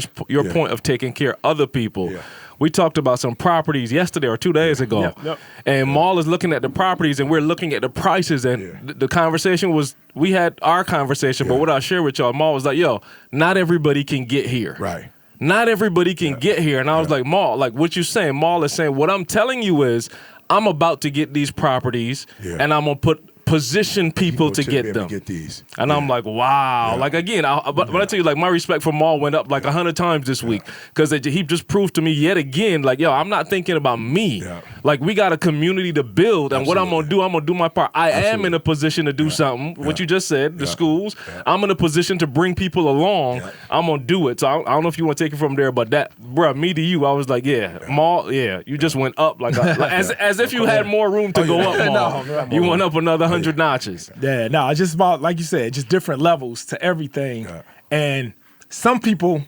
point of taking care of other people. we talked about some properties yesterday or 2 days ago. Yep. And Maul is looking at the properties and we're looking at the prices. And the conversation was, we had our conversation, but what I share with y'all, Maul was like, yo, not everybody can get here. Right. Not everybody can get here. And I was like, Maul, like what you saying, Maul is saying, what I'm telling you is I'm about to get these properties and I'm going to position people to get them. Get these. And I'm like, wow. Like, again, but I tell you, like, my respect for Maul went up like 100 times this week because he just proved to me yet again, like, yo, I'm not thinking about me. Yeah. Like, we got a community to build, and what I'm going to do my part. I am in a position to do something, what you just said, the schools. I'm in a position to bring people along. I'm going to do it. So I don't know if you want to take it from there, but that, bro, me to you, I was like, Maul, you just went up. Like as if you had more room to go up, Maul. You went up another 100 notches. Yeah, no, it's just about, like you said, just different levels to everything. Yeah. And some people,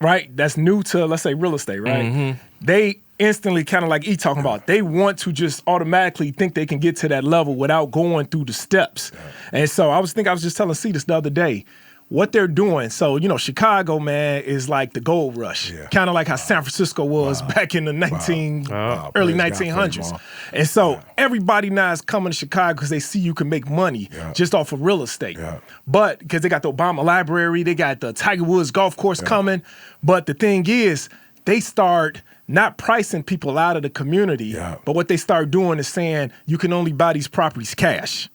right, that's new to, let's say, real estate, right? They instantly kind of like E talking about, they want to just automatically think they can get to that level without going through the steps. And so I was just telling C this the other day, what they're doing. So, you know, Chicago, man, is like the gold rush. Kind of like how San Francisco was back in the early 1900s. And so everybody now is coming to Chicago because they see you can make money just off of real estate. But because they got the Obama Library, they got the Tiger Woods golf course coming. But the thing is, they start not pricing people out of the community, but what they start doing is saying you can only buy these properties cash.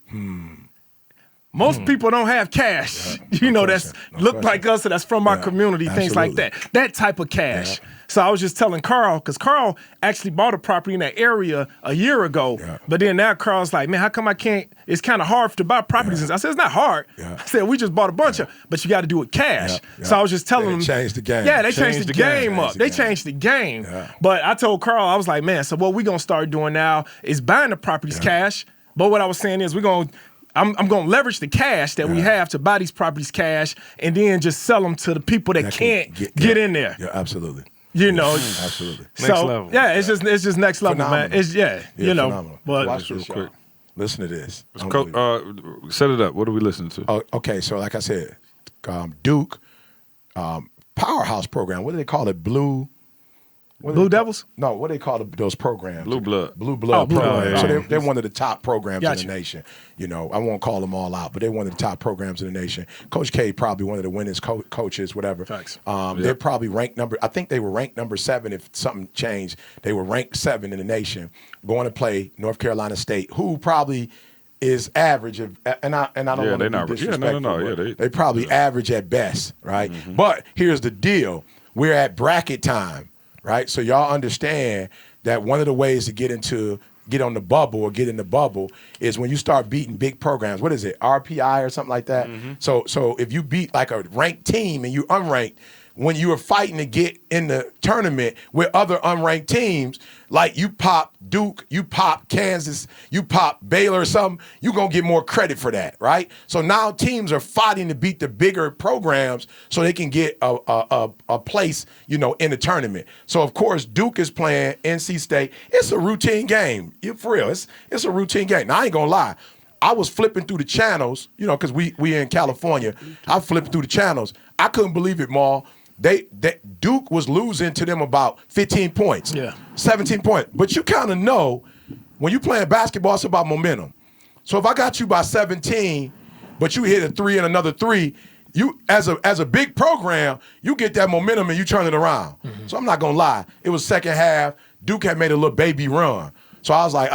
Most people don't have cash, you know, that's look like us, that's from our community, things like that. That type of cash. So I was just telling Carl, because Carl actually bought a property in that area a year ago, but then now Carl's like, man, how come I can't, it's kind of hard to buy properties. I said, it's not hard. I said, we just bought a bunch of, but you got to do it cash. So I was just telling them. They changed the game. Yeah, they changed the game up. They changed the game. But I told Carl, I was like, man, so what we're going to start doing now is buying the properties cash. But what I was saying is I'm going to leverage the cash that we have to buy these properties cash and then just sell them to the people that can't get in there. Yeah, absolutely. You know, absolutely. Next level. Yeah, it's just next level, phenomenal. man. It's you know. Phenomenal. But watch this, quick. Listen to this. Set it up. What are we listening to? Okay, so like I said, Duke powerhouse program. What do they call it? Blue Devils? No, what do they call those programs? Blue Blood. Blue Blood program. yeah. So they're one of the top programs in the nation. You know, I won't call them all out, but they're one of the top programs in the nation. Coach K probably one of the winningest coaches, whatever. Facts. They're probably ranked I think they were ranked number 7 if something changed. They were ranked 7 in the nation, going to play North Carolina State, who probably is average of, and I don't want to be disrespectful. They probably average at best, right? But here's the deal. We're at bracket time. Right, so y'all understand that one of the ways to get on the bubble or get in the bubble is when you start beating big programs. What is it, RPI or something like that? So if you beat like a ranked team and you unranked, when you are fighting to get in the tournament with other unranked teams, like you pop Duke, you pop Kansas, you pop Baylor or something, you're going to get more credit for that, right? So now teams are fighting to beat the bigger programs so they can get a place, you know, in the tournament. So, of course, Duke is playing NC State. It's a routine game. For real, it's a routine game. Now, I ain't going to lie. I was flipping through the channels, you know, because we in California. I was flipping through the channels. I couldn't believe it, Maul. Duke was losing to them about 15 points, 17 points. But you kind of know when you playing basketball, it's about momentum. So if I got you by 17, but you hit a 3 and another 3, you as a big program, you get that momentum and you turn it around. So I'm not gonna lie, it was second half. Duke had made a little baby run. So I was like,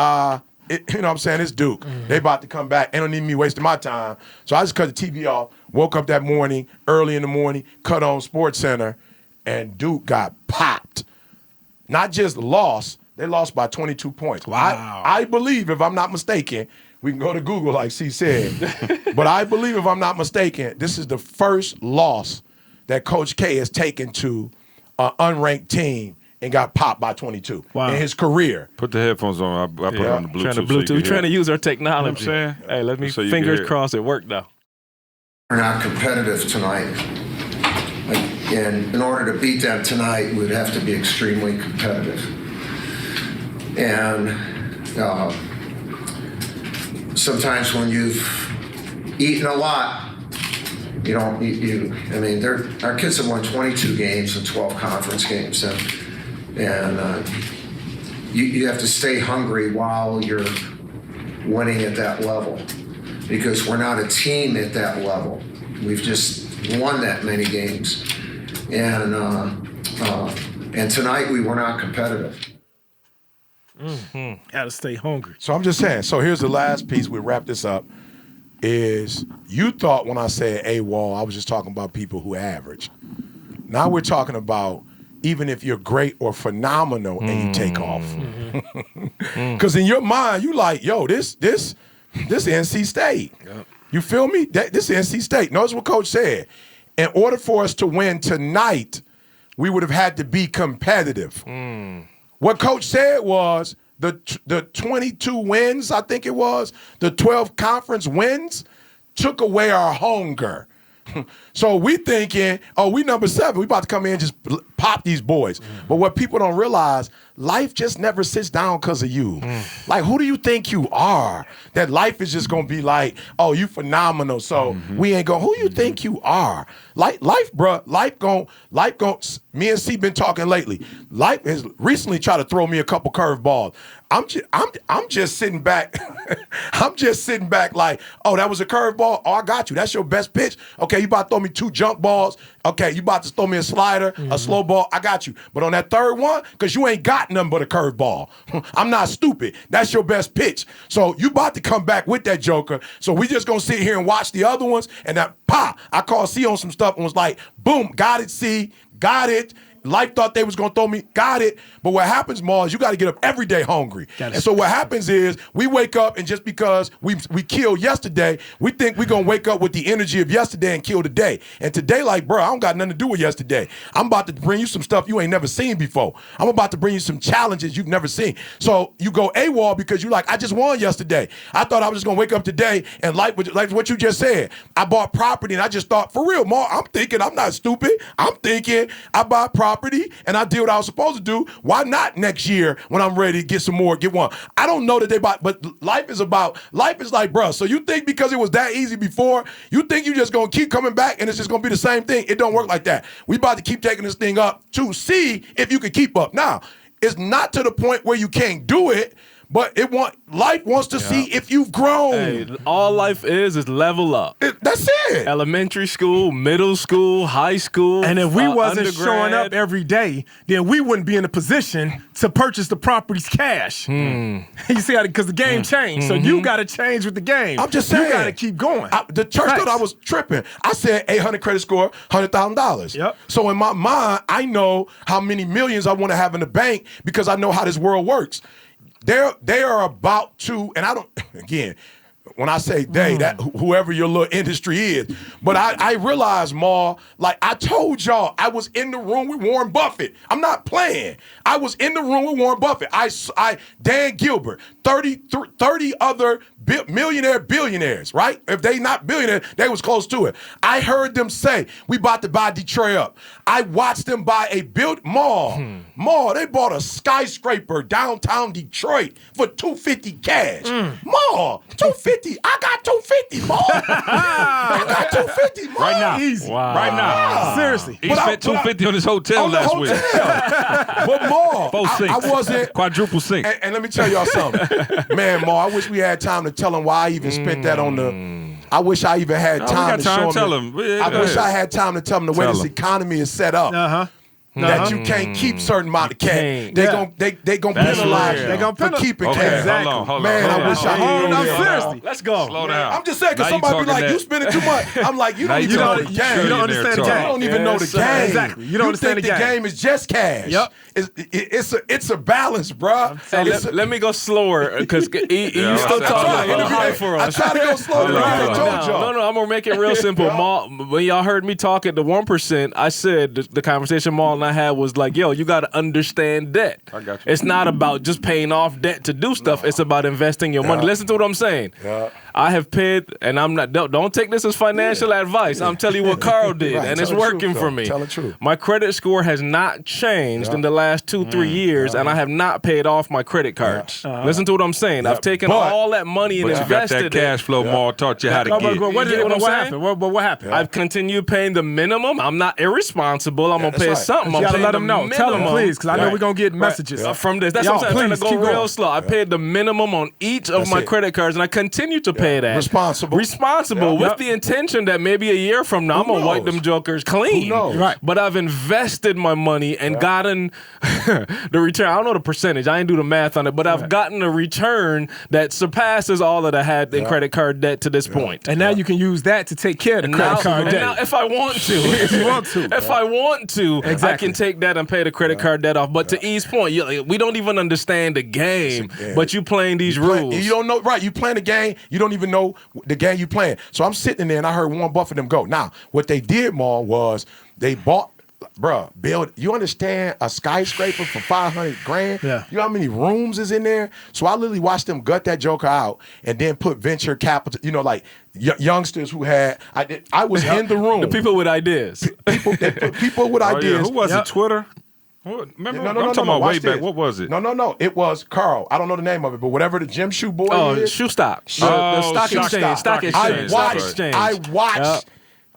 you know what I'm saying? It's Duke. They about to come back. They don't need me wasting my time. So I just cut the TV off, woke up that morning, early in the morning, cut on SportsCenter, and Duke got popped. Not just lost, they lost by 22 points. Wow. I believe, if I'm not mistaken, we can go to Google like C said, but I believe, if I'm not mistaken, this is the first loss that Coach K has taken to an unranked team and got popped by 22 in his career. Put the headphones on. I put it on the Bluetooth. We're trying to use our technology. You know what I'm saying? Hey, let me fingers crossed it worked though. We're not competitive tonight. And in order to beat them tonight, we'd have to be extremely competitive. And sometimes when you've eaten a lot, you don't. I mean, our kids have won 22 games and 12 conference games, and And you have to stay hungry while you're winning at that level, because we're not a team at that level. We've just won that many games. And tonight we were not competitive. Gotta stay hungry. So I'm just saying, so here's the last piece, we wrap this up, is you thought when I said AWOL, I was just talking about people who average. Now we're talking about even if you're great or phenomenal and you take off. Because in your mind, you like, yo, this NC State. Yep. You feel me? This NC State. Notice what Coach said. In order for us to win tonight, we would have had to be competitive. What Coach said was the 22 wins, I think it was, the 12 conference wins took away our hunger. So we thinking, oh, we number 7. We about to come in and just pop these boys. But what people don't realize, life just never sits down because of you. Like, who do you think you are? That life is just going to be like, oh, you phenomenal, so we ain't going, who you think you are? Life, bruh, life gon', me and C been talking lately. Life has recently tried to throw me a couple curveballs. I'm just sitting back. I'm just sitting back like, oh, that was a curveball. Oh, I got you. That's your best pitch. Okay, you about to throw me 2 jump balls. Okay, you about to throw me a slider, a slow ball. I got you. But on that third one, because you ain't got nothing but a curveball. I'm not stupid. That's your best pitch. So you about to come back with that joker. So we just gonna sit here and watch the other ones. And that I called C on some stuff and was like, boom, got it, C, got it. Life thought they was gonna throw me, got it. But what happens, Ma, is you gotta get up every day hungry. And so what happens is we wake up and just because we killed yesterday, we think we gonna wake up with the energy of yesterday and kill today. And today, like, bro, I don't got nothing to do with yesterday. I'm about to bring you some stuff you ain't never seen before. I'm about to bring you some challenges you've never seen. So you go AWOL because you like, I just won yesterday. I thought I was just gonna wake up today and like what you just said. I bought property and I just thought, for real, Ma, I'm thinking, I'm not stupid. I'm thinking I bought property and I did what I was supposed to do. Why not next year when I'm ready to get some more, get one? I don't know that they bought, but life is like, bro, so you think because it was that easy before, you think you just gonna keep coming back and it's just gonna be the same thing? It don't work like that. We about to keep taking this thing up to see if you can keep up. Now, it's not to the point where you can't do it, but life wants to see if you've grown. Hey, all life is level up. That's it. Elementary school, middle school, high school. And if we wasn't undergrad. showing up every day, then we wouldn't be in a position to purchase the properties cash. You see how, because the game changed. So you got to change with the game. I'm just saying. You got to keep going. The church thought I was tripping. I said 800 credit score, $100,000. Yep. So in my mind, I know how many millions I want to have in the bank because I know how this world works. They are about to, and I don't, again, when I say they, that whoever your little industry is, but I realize, Ma, like I told y'all, I was in the room with Warren Buffett. I'm not playing. I was in the room with Warren Buffett. Dan Gilbert, 30 other billionaires, right? If they not billionaires, they was close to it. I heard them say, we about to buy Detroit up. I watched them buy a mall. Mall, they bought a skyscraper downtown Detroit for $250 cash. Mall, $250. I got $250, Mall. I got $250, Mall. Right now. Easy. Wow. Right now. Seriously. He spent $250 on his hotel last week. But Mall, I wasn't. Quadruple sink. And let me tell y'all something. Man, Mall, I wish we had time to tell him why I even spent that on the. I wish I even had time to show him. I wish I had time to tell him the way this economy is set up. That you can't keep certain amount of cash. They gon' penalize you. They gon' for keeping Okay, cash. Exactly. Hold on. Man, I wish I Hold on, knew. seriously. Let's go. Slow down. I'm just saying, because Now you somebody be like, talking you that- spending too much. I'm like, you Now don't you even know talking the game. You don't understand the talk. game. You don't even know the game. Exactly. You don't understand think the game. The game is just cash. Yep. It's a balance, bro. Let me go slower because you still talking a little high for us. I try to go slow. Hold on, I hold on. told y'all. No, I'm gonna make it real simple. When y'all heard me talk at the 1%, I said the conversation Maul and I had was like, yo, you gotta understand debt. I got you. It's not about just paying off debt to do stuff. It's about investing your money. Listen to what I'm saying. Yeah. I have paid, and I'm not. Don't take this as financial advice. I'm telling you what Carl did, Right, and tell it's the working truth, for though. me. Tell the truth. My credit score has not changed in the last 2-3 years, and I have not paid off my credit cards. Listen to what I'm saying. I've taken all that money and But you got invested that cash flow. Maul taught you how to get. What happened? What happened? I've continued paying the minimum. I'm not irresponsible. I'm gonna pay right. something minimum. You gotta I'm let paying them the know. Tell them, minimum. please, because I know Right. we're going to get messages. From this. That's Y'all, what I'm saying. I'm please, trying to keep go real going. slow. I paid the minimum on each of That's my it. credit cards, and I continue to pay that. Responsible. Responsible with the intention that maybe a year from now, I'm going to wipe knows? them jokers clean. Who knows? Right. But I've invested my money and gotten the return. I don't know the percentage. I ain't do the math on it, but I've gotten a return that surpasses all that I had in credit card debt to this point. And now you can use that to take care of the credit card and debt. now, if I want to, If you want to. if I want to, I Exactly. can take that and pay the credit card debt off. But to E's point, we don't even understand the game, but you playing these rules. You don't know, right? You playing the game, you don't even know the game you playing. So I'm sitting there and I heard Warren Buffett them go. Now, what they did, Maul, was they bought, build. You understand a skyscraper for $500,000? Yeah. You know how many rooms is in there? So I literally watched them gut that joker out and then put venture capital. You know, like youngsters who had. I was in the room. The people with ideas. People with Oh, ideas. yeah. Who was Yep. it? Twitter? What? Remember? No, I'm talking about watch way back. this. What was it? No. It was Carl. I don't know the name of it, but whatever the Jim Shoe boy Oh, is. shoe stock. Oh, The stock stock exchange. Stock exchange. exchange. Stock That's exchange. I watched. Yep.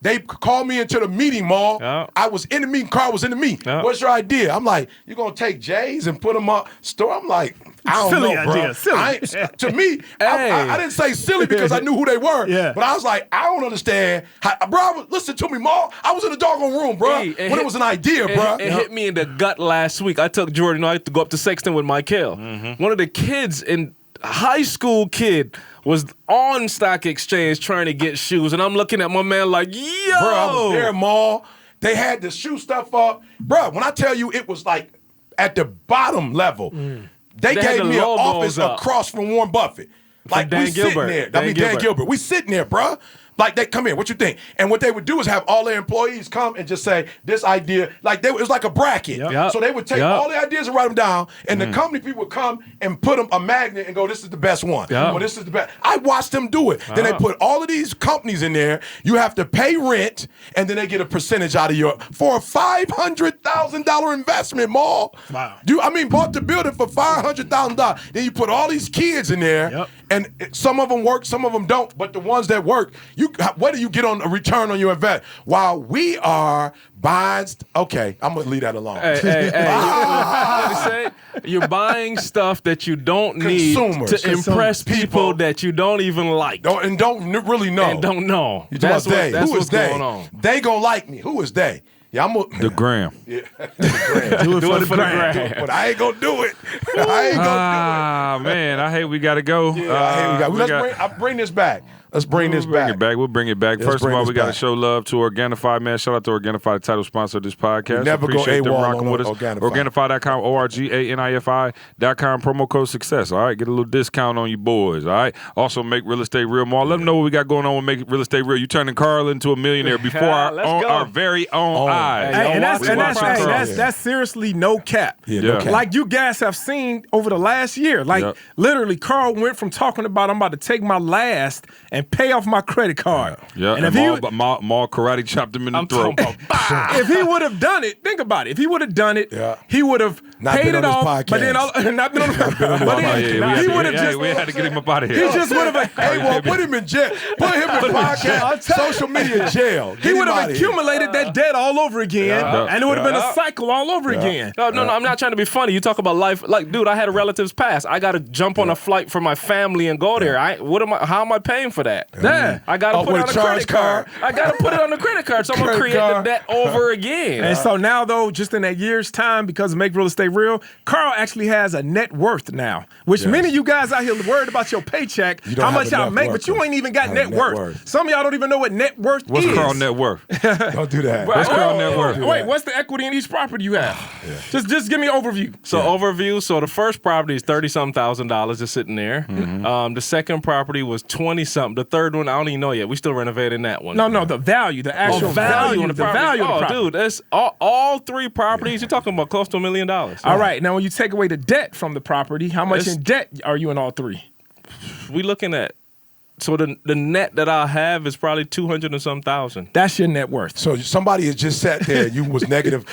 They called me into the meeting, Maul. Yep. I was in the meeting. Carl was in the meeting. Yep. What's your idea? I'm like, you gonna take J's and put them up store? I'm like, I don't Silly know, bro. idea, silly. To me, I didn't say silly because I knew who they were. Yeah. But I was like, I don't understand. Bro, listen to me, Maul. I was in the doggone room, bro, Hey, when it was an idea, bro. It hit me in the gut last week. I took Jordan. I had to go up to Sexton with Michael. One of the kids in high school was on stock exchange trying to get shoes, and I'm looking at my man like, yo, Bro, I was there, Maul. They had the shoe stuff up. Bro, when I tell you it was like at the bottom level, they They had gave the me an logos office up. across from Warren Buffett. Like Dan we sitting Gilbert. there. Dan Dan Gilbert. Gilbert. We sitting there, bro. Like they come in, what you think? And what they would do is have all their employees come and just say this idea. Like it was like a bracket. Yep. So they would take Yep. all the ideas and write them down, and the company people would come and put them a magnet and go, "This is the best one." Yep. Or this is the best. I watched them do it. Then they put all of these companies in there. You have to pay rent, and then they get a percentage out of your for a $500,000 investment, Maul. Wow. Bought the building for $500,000. Then you put all these kids in there, Yep. and some of them work, some of them don't. But the ones that work, what do you get on a return on your investment? While we are buying, okay, I'm gonna leave that alone. Hey, what they say? You're buying stuff that you don't need Consumers. to impress people People. that you don't even like And don't really know. and don't know. You talking about they? That's Who is what's they? going on. They gonna like me. Who is they? Yeah, I'm The gram. Do Do it for the gram. but I ain't gonna do it. I ain't gonna Ah, man, I hate we gotta go. do it. I'll bring this back. Let's bring this We'll bring back. it back. We'll bring it back. Let's First of bring all, this we got to back. show love to Organifi, man. Shout out to Organifi, the title sponsor of this podcast. We never go Appreciate them AWOL rocking on with us. Organifi. Organifi.com, ORGANIFI.com, promo code success. All right, get a little discount on you boys. All right. Also, make real estate real more. Let them know what we got going on with Make Real Estate Real. You turning Carl into a millionaire before Let's go. our very own eyes. Hey, And watching Carl. that's seriously no cap. Yeah, no cap. Like you guys have seen over the last year. Like Yep. literally, Carl went from talking about I'm about to take my last and pay off my credit card. Yeah, And and if he Maul karate chopped him in the I'm throat. talking about if he would have done it, think about it. If he would have done it, Yeah. he would have Not paid been it on this off. But then podcast. not been on the been on but the then Yeah, he would have just we had to get him up out of he here. just would have Hey, well, put him in jail. Put him in podcast, social media jail. he would have accumulated that debt all over again, and it would have been a cycle all over again. No, I'm not trying to be funny. You talk about life, like, dude, I had a relative's pass. I got to jump on a flight for my family and go there. How am I paying for that? Yeah. I got to put it with on a a charge credit card. I got to put it on the credit card, so I'm gonna Credit create the card. debt over again. And so now, though, just in that year's time, because of Make Real Estate Real, Carl actually has a net worth now, which many of you guys out here worried about your paycheck, You don't how have much y'all enough make, worth, but you ain't even got Have net net worth. worth. Some of y'all don't even know what net worth What's is. Carl net worth? Don't do that. What's Carl net worth? Wait, what's the equity in each property you have? Just give me an overview. So overview. So the first property is $30,000 just sitting there. The second property was 20-something. The third one I don't even know yet. We still renovating that one. No, the value, the actual value of the value of the property. Dude, that's all three properties. You're talking about close to $1 million. All right, now when you take away the debt from the property, how much It's- in debt are you in all three? We looking at. So the net that I have is probably 200 and some thousand. That's your net worth. So somebody has just sat there. You was negative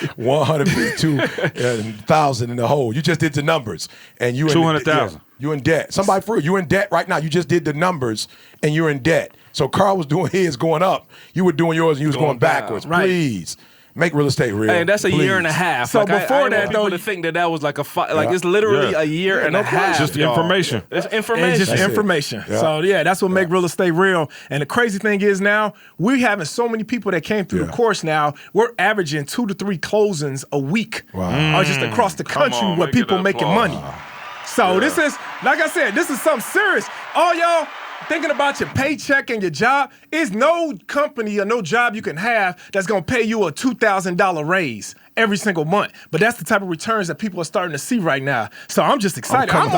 152,000 in the hole. You just did the numbers, and you 200,000. You in debt. Somebody for real, you in debt right now. You just did the numbers, and you're in debt. So Carl was doing his going up. You were doing yours, and you was going backwards. Right. Please. Make real estate real. And that's a year and a please. half. So Like, before I that, want people though, to think that was like it's literally a year and a half. Just y'all. information. It's information. It's just That's it. information. Yeah. So that's what make real estate real. And the crazy thing is now we having so many people that came through the course. Now we're averaging 2 to 3 closings a week, or just across the country on, where make it people up. making Oh. money. So this is, like I said, this is something serious. All y'all thinking about your paycheck and your job, is no company or no job you can have that's gonna pay you a $2,000 raise every single month. But that's the type of returns that people are starting to see right now. So I'm just excited. I'm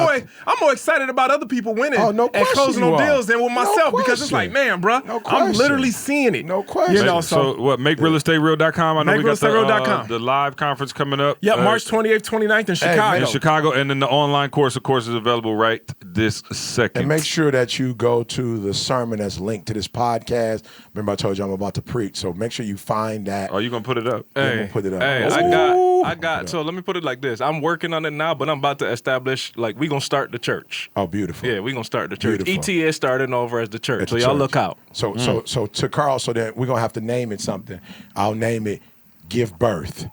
more excited about other people winning and closing on deals than with myself because it's like, man, bro, I'm literally seeing it. No question. You know, So what? MakeRealEstateReal.com. I know we got MakeRealEstateReal.com. the live conference coming up. Yep, March 28th, 29th in Chicago. In Chicago, and then the online course, of course, is available right this second. And make sure that you go to the sermon that's linked to this podcast. Remember, I told you I'm about to preach, so make sure you find that. Are you gonna put it up? I'm gonna put it up. Hey, Ooh. I got. So let me put it like this. I'm working on it now, but I'm about to establish. Like we gonna start the church. Oh, beautiful. Yeah, we gonna start the church. Beautiful. ETS starting over as the church. At So the y'all church. look out. So to Carl, so that we're gonna have to name it something. I'll name it Give Birth. So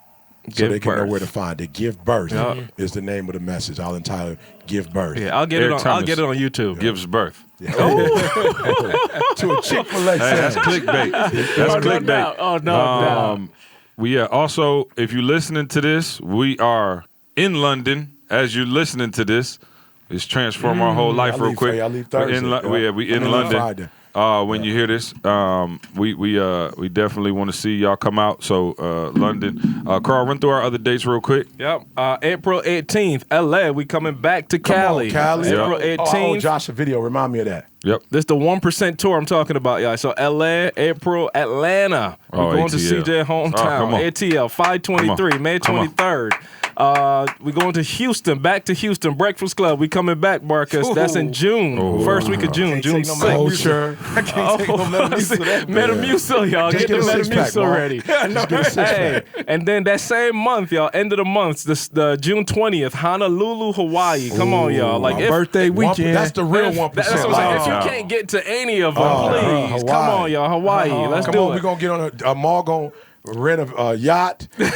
Give they can know Birth. where to find it. Give Birth is the name of the message. I'll entitle it Give Birth. Yeah, I'll get Eric it on. I'll Thomas. get it on YouTube. Gives birth. To a Chick-fil-A That's sandwich. clickbait. That's No clickbait. doubt. Oh no. Also, if you're listening to this, we are in London as you're listening to this. It's transform our whole life I real leave quick. Friday. I leave We're in Thursday. we I'm in leaving London. Friday. When you hear this, we definitely want to see y'all come out. So London, Carl, run through our other dates real quick. Yep. April 18th, LA. We coming back to Cali. Come on, Cali. April Oh, 18th. Josh, a video. Remind me of that. Yep. This the 1% tour I'm talking about, y'all. So LA, April, Atlanta. We're Oh, going to ATL. CJ Oh, come hometown. on. ATL 523, May Come on. 23rd. We're going to Houston, back to Houston, Breakfast Club. We coming back, Marcus. That's in June. First week of June, June 6th. Kosher. I can't take no Metamucil that bad. Metamucil, y'all. Just Get the get a six-pack, Metamucil Mark. ready. Just get a six-pack. Hey, and then that same month, y'all, end of the month, the June 20th, Honolulu, Hawaii. Come on, y'all. Like My if, birthday weekend. That's the real 1%. That's what I'm saying. If Oh. you can't get to any of them, Hawaii. please come on, y'all. Hawaii. Let's Come do on, it. we're going to get on a mall, going to rent a yacht. For sure.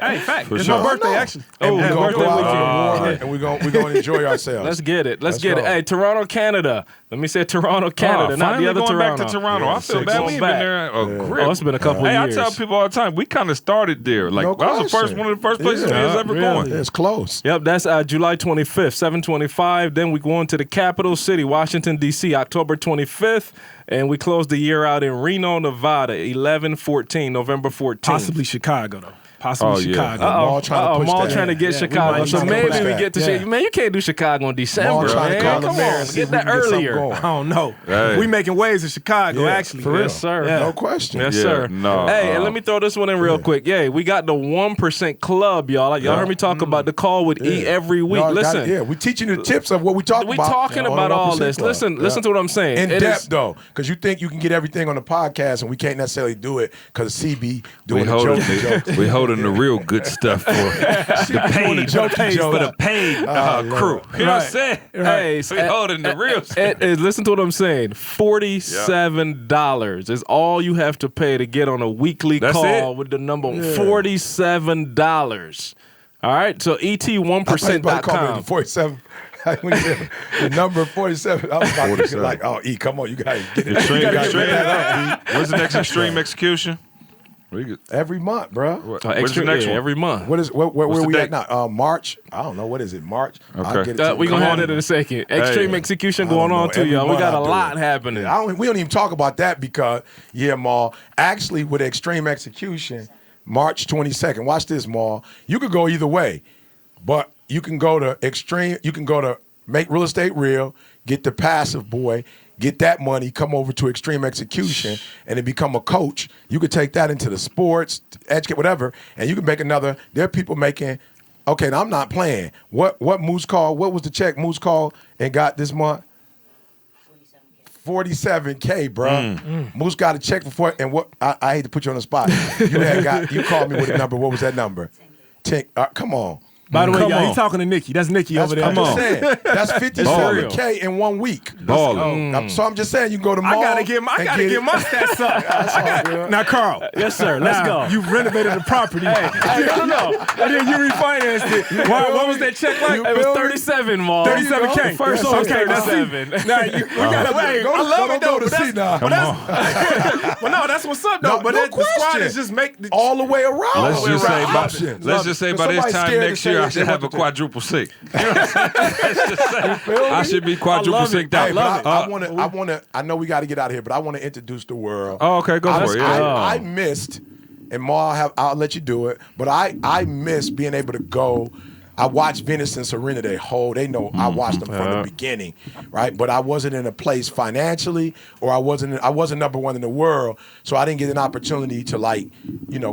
Hey, fact. For It's sure. my birthday, actually. And we're yeah, going to birthday go out weekend. on the water, and we're going to enjoy ourselves. Let's get it. Let's get go. it. Hey, Toronto, Canada. Let me say Toronto, Canada, not finally the other going Toronto. back to Toronto. I feel bad. We ain't been there a grip. Oh, it's been a couple Hey, years. I tell people all the time, we kind of started there. Like, No that was the first question. one of the first places we Yeah, was ever really. going. It's close. Yep, that's July 25th, 7:25. Then we go on to the capital city, Washington, D.C., October 25th. And we close the year out in Reno, Nevada, 11/14, November 14th. Possibly Chicago, though. Possibly Oh, yeah. Chicago. Mall trying to push Mall that. trying to get Yeah, Chicago. might So try to maybe push we that. get to Yeah. Man, you can't do Chicago in December, Mall trying to man. call the Come mayor on, and see get if we that can get something earlier. going. I don't know. Hey. We making waves in Chicago, Yeah, actually. for real. Yes, sir. Yeah. No question. Yes, Yeah, sir. no, Hey, and let me throw this one in real quick. Yeah, we got the 1% Club, y'all. Like, y'all heard me talk about the call with E every week. Y'all got Listen, it. Yeah, we teaching you the tips of what we talking we about. talking on about the all 1% this. Club. Listen to what I'm saying. In It depth, is- though, because you think you can get everything on the podcast, and we can't necessarily do it because CB doing We the holding, joke. we holding the real good stuff for the paid, for the paid crew. You know what I'm saying? Hey, we holding the real stuff. listen to what I'm saying. $47 is all you have to pay to get on a weekly That's call it? with the number $47. All right, so Somebody called me the et1%.com. 47. When you said the number 47, I was about to be like, oh, E, come on, you got to get it. Extreme, You gotta extreme. get that up, When's the next extreme execution? E. Every month, bro. When's the Extra, next one? every month. What is where What's the we date? at now? March? I don't know. What is it? March? I'll Okay. get it to We're you. going to Come have it on. in a second. Extreme Hey. execution I don't going on know. too, Every y'all. We month got I a do lot it. happening. We don't even talk about that because, yeah, Maul, actually with extreme execution, March 22nd, watch this, Maul, you could go either way, but you can go to extreme, you can go to Make Real Estate Real, get the passive boy, get that money, come over to extreme execution, and then become a coach. You could take that into the sports, educate, whatever, and you can make another. There are people making, okay, now I'm not playing. What Moose called, what was the check Moose called and got this month? 47K, bro. Moose got a check for 40, and what? I hate to put you on the spot. You called me with a number. What was that number? 10. Come on. By the way, Come y'all, on. he talking to Nikki. That's Nikki over there. I'm just saying. That's 57K in 1 week. Ballin'. So I'm just saying, you go to mall. I gotta get my stats up. Now, Carl. Yes, sir. Let's go. You renovated the property. Hey, no. And then you refinanced it. What was that check like? It was 37, Maul. 37K. First Yeah, one was okay, now see. 37. Now, we gotta wait. Go I to- love go it, though. to see now. Well, no, that's what's up, though. No, But no the squad question. is just make the all the way around. Let's just say by, Options. let's just say by this Somebody's time scared to next say year, I what should they have a want to do. quadruple sync. You know what I'm saying? Let's just say I should be quadruple love it. synced out. Hey, love but I want to. I know we got to get out of here, but I want to introduce the world. Oh, okay, go for it. Yeah. I missed, and Ma, I'll let you do it. But I missed being able to go. I watched Venus and Serena. They know I watched them from the beginning, right? But I wasn't in a place financially, or I wasn't number one in the world, so I didn't get an opportunity to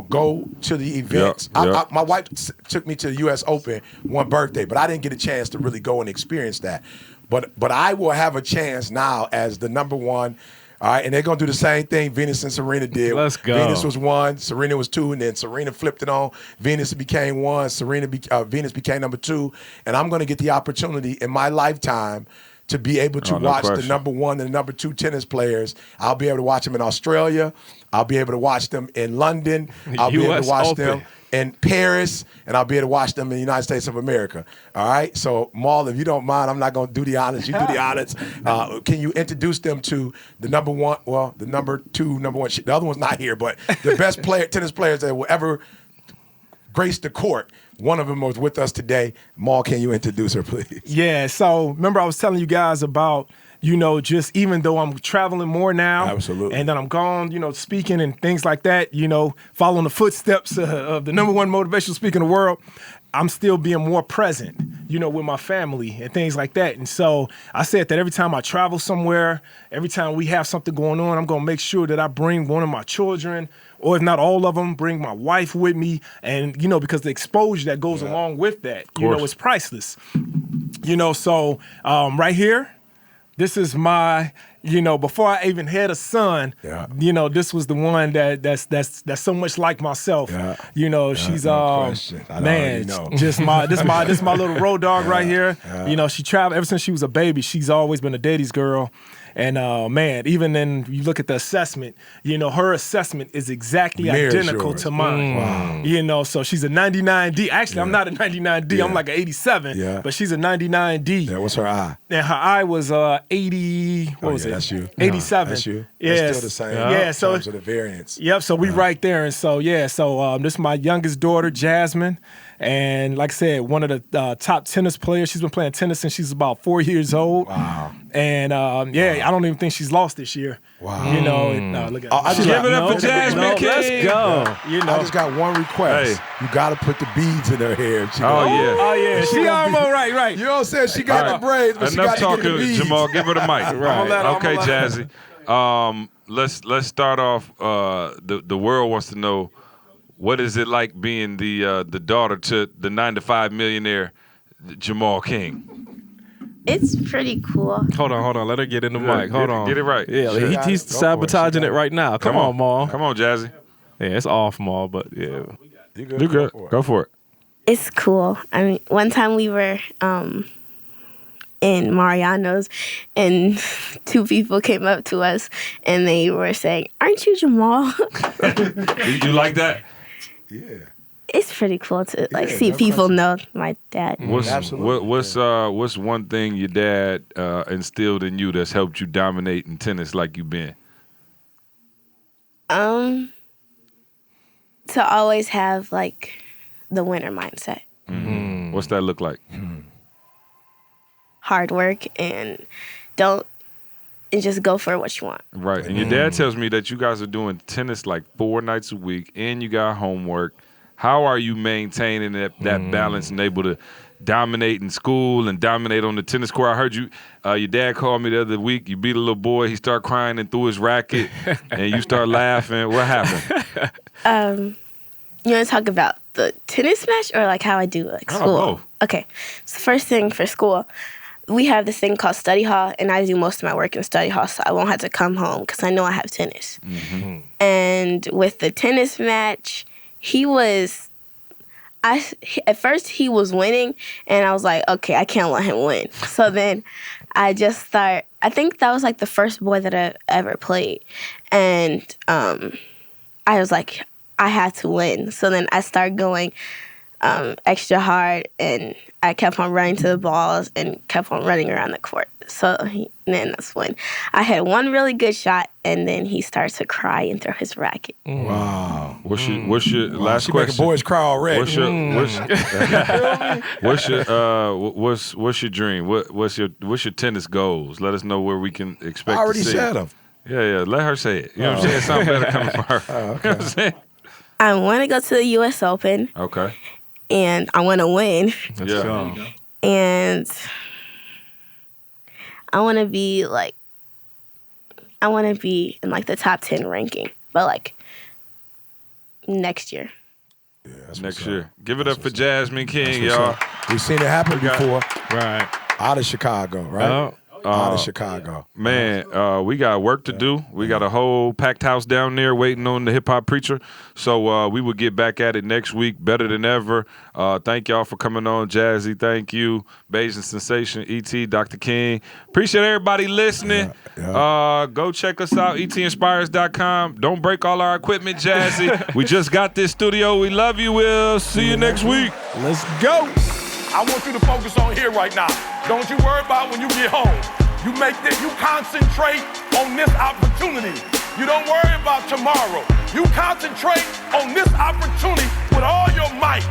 go to the events. Yeah. My wife took me to the U.S. Open one birthday, but I didn't get a chance to really go and experience that. But I will have a chance now as the number one. All right, and they're going to do the same thing Venus and Serena did. Let's go. Venus was 1, Serena was 2, and then Serena flipped it on. Venus became 1, Venus became number 2. And I'm going to get the opportunity in my lifetime to be able to watch the number 1 and the number 2 tennis players. I'll be able to watch them in Australia. I'll be able to watch them in London. I'll be able to watch them in Paris, and I'll be able to watch them in the United States of America. All right? So, Maul, if you don't mind, I'm not going to do the honors. You do the honors. Can you introduce them to the number 1, well, the number 2, number 1. The other one's not here, but the best tennis players that will ever grace the court. One of them was with us today. Maul, can you introduce her, please? Yeah, so remember I was telling you guys about, just even though I'm traveling more now. Absolutely. And then I'm gone, speaking and things like that, following the footsteps of the number one motivational speaker in the world, I'm still being more present, with my family and things like that. And so I said that every time I travel somewhere, every time we have something going on, I'm going to make sure that I bring one of my children, or if not all of them, bring my wife with me. And, because the exposure that goes along with that, is priceless. So right here, this is my, before I even had a son, this was the one that's so much like myself. She's man, just this my little road dog right here. She traveled ever since she was a baby. She's always been a daddy's girl. And man, even then you look at the assessment, her assessment is exactly identical to mine. Wow. So she's a 99D. Actually, I'm not a 99D. I'm like an 87. But she's a 99D. Yeah, what's her eye? And her eye was 80. What was it? That's you. 87. That's you. Yeah, It's still the same. Yeah, In so terms of the variance. Yep. So we right there, and so this is my youngest daughter, Jasmine, and like I said, one of the top tennis players. She's been playing tennis since she's about 4 years old. Wow. And I don't even think she's lost this year. Wow. Look at Give it up for Jasmine King. Let's go. I just got one request. Hey. You got to put the beads in her hair. Oh yeah. She almost right. You know what I'm saying? She got the braids, but she Enough got to get talking, the beads. Jamal. Give her the mic. Right. Okay, Jazzy. Let's start off. The world wants to know, what is it like being the daughter to the 9-to-5 millionaire Jamal King? It's pretty cool. Hold on. Let her get in the mic. Hold on. Get it right. Yeah, Sure. he's Go for it. sabotaging it right now. Come on, Maul. Come on, Jazzy. Yeah, it's off, Maul, but yeah. You good? You good? Go for it. It's cool. I mean, one time we were in Mariano's, and 2 people came up to us, and they were saying, "Aren't you Jamal?" You like that? Yeah. It's pretty cool to see no people question. know my dad. What's one thing your dad instilled in you that's helped you dominate in tennis like you've been? To always have the winner mindset, What's that look like? hard work, and just go for what you want. Right. And your dad tells me that you guys are doing tennis like 4 nights a week, and you got homework. How are you maintaining that balance and able to dominate in school and dominate on the tennis court? I heard you, your dad called me the other week. You beat a little boy. He started crying and threw his racket, and you start laughing. What happened? You want to talk about the tennis match or how I do school? both. Okay. So first thing for school, we have this thing called study hall, and I do most of my work in study hall, so I won't have to come home because I know I have tennis. And with the tennis match, at first he was winning, and I was like, okay, I can't let him win. So then I just started. I think that was like the first boy that I ever played, and I was like, I had to win. So then I started going extra hard, and I kept on running to the balls and kept on running around the court. So then that's when I had one really good shot, and then he started to cry and throw his racket. Wow. What's your last She question? making boys cry already. What's your what's your dream? What's your tennis goals? Let us know where we can expect. I already to see said it. them. Yeah. Let her say it. You know what I'm saying? Something better coming from her. You know what I'm saying? I want to go to the U.S. Open, Okay. and I want to win. Yeah. And I want to be in like the top 10 ranking, but like next year. Yeah, that's Next what's year. up. Give it That's up for what's Jasmine King, That's y'all. what's up. We've seen it happen before. Right. Out of Chicago, right? Out of Chicago. Man, we got work to do. We got a whole packed house down there waiting on the hip hop preacher. So we will get back at it next week, better than ever. Thank y'all for coming on, Jazzy. Thank you, Bayesian Sensation, ET, Dr. King. Appreciate everybody listening. Go check us out, etinspires.com. Don't break all our equipment, Jazzy. We just got this studio. We love you. We'll see you next week. Let's go. I want you to focus on here right now. Don't you worry about when you get home. You concentrate on this opportunity. You don't worry about tomorrow. You concentrate on this opportunity with all your might.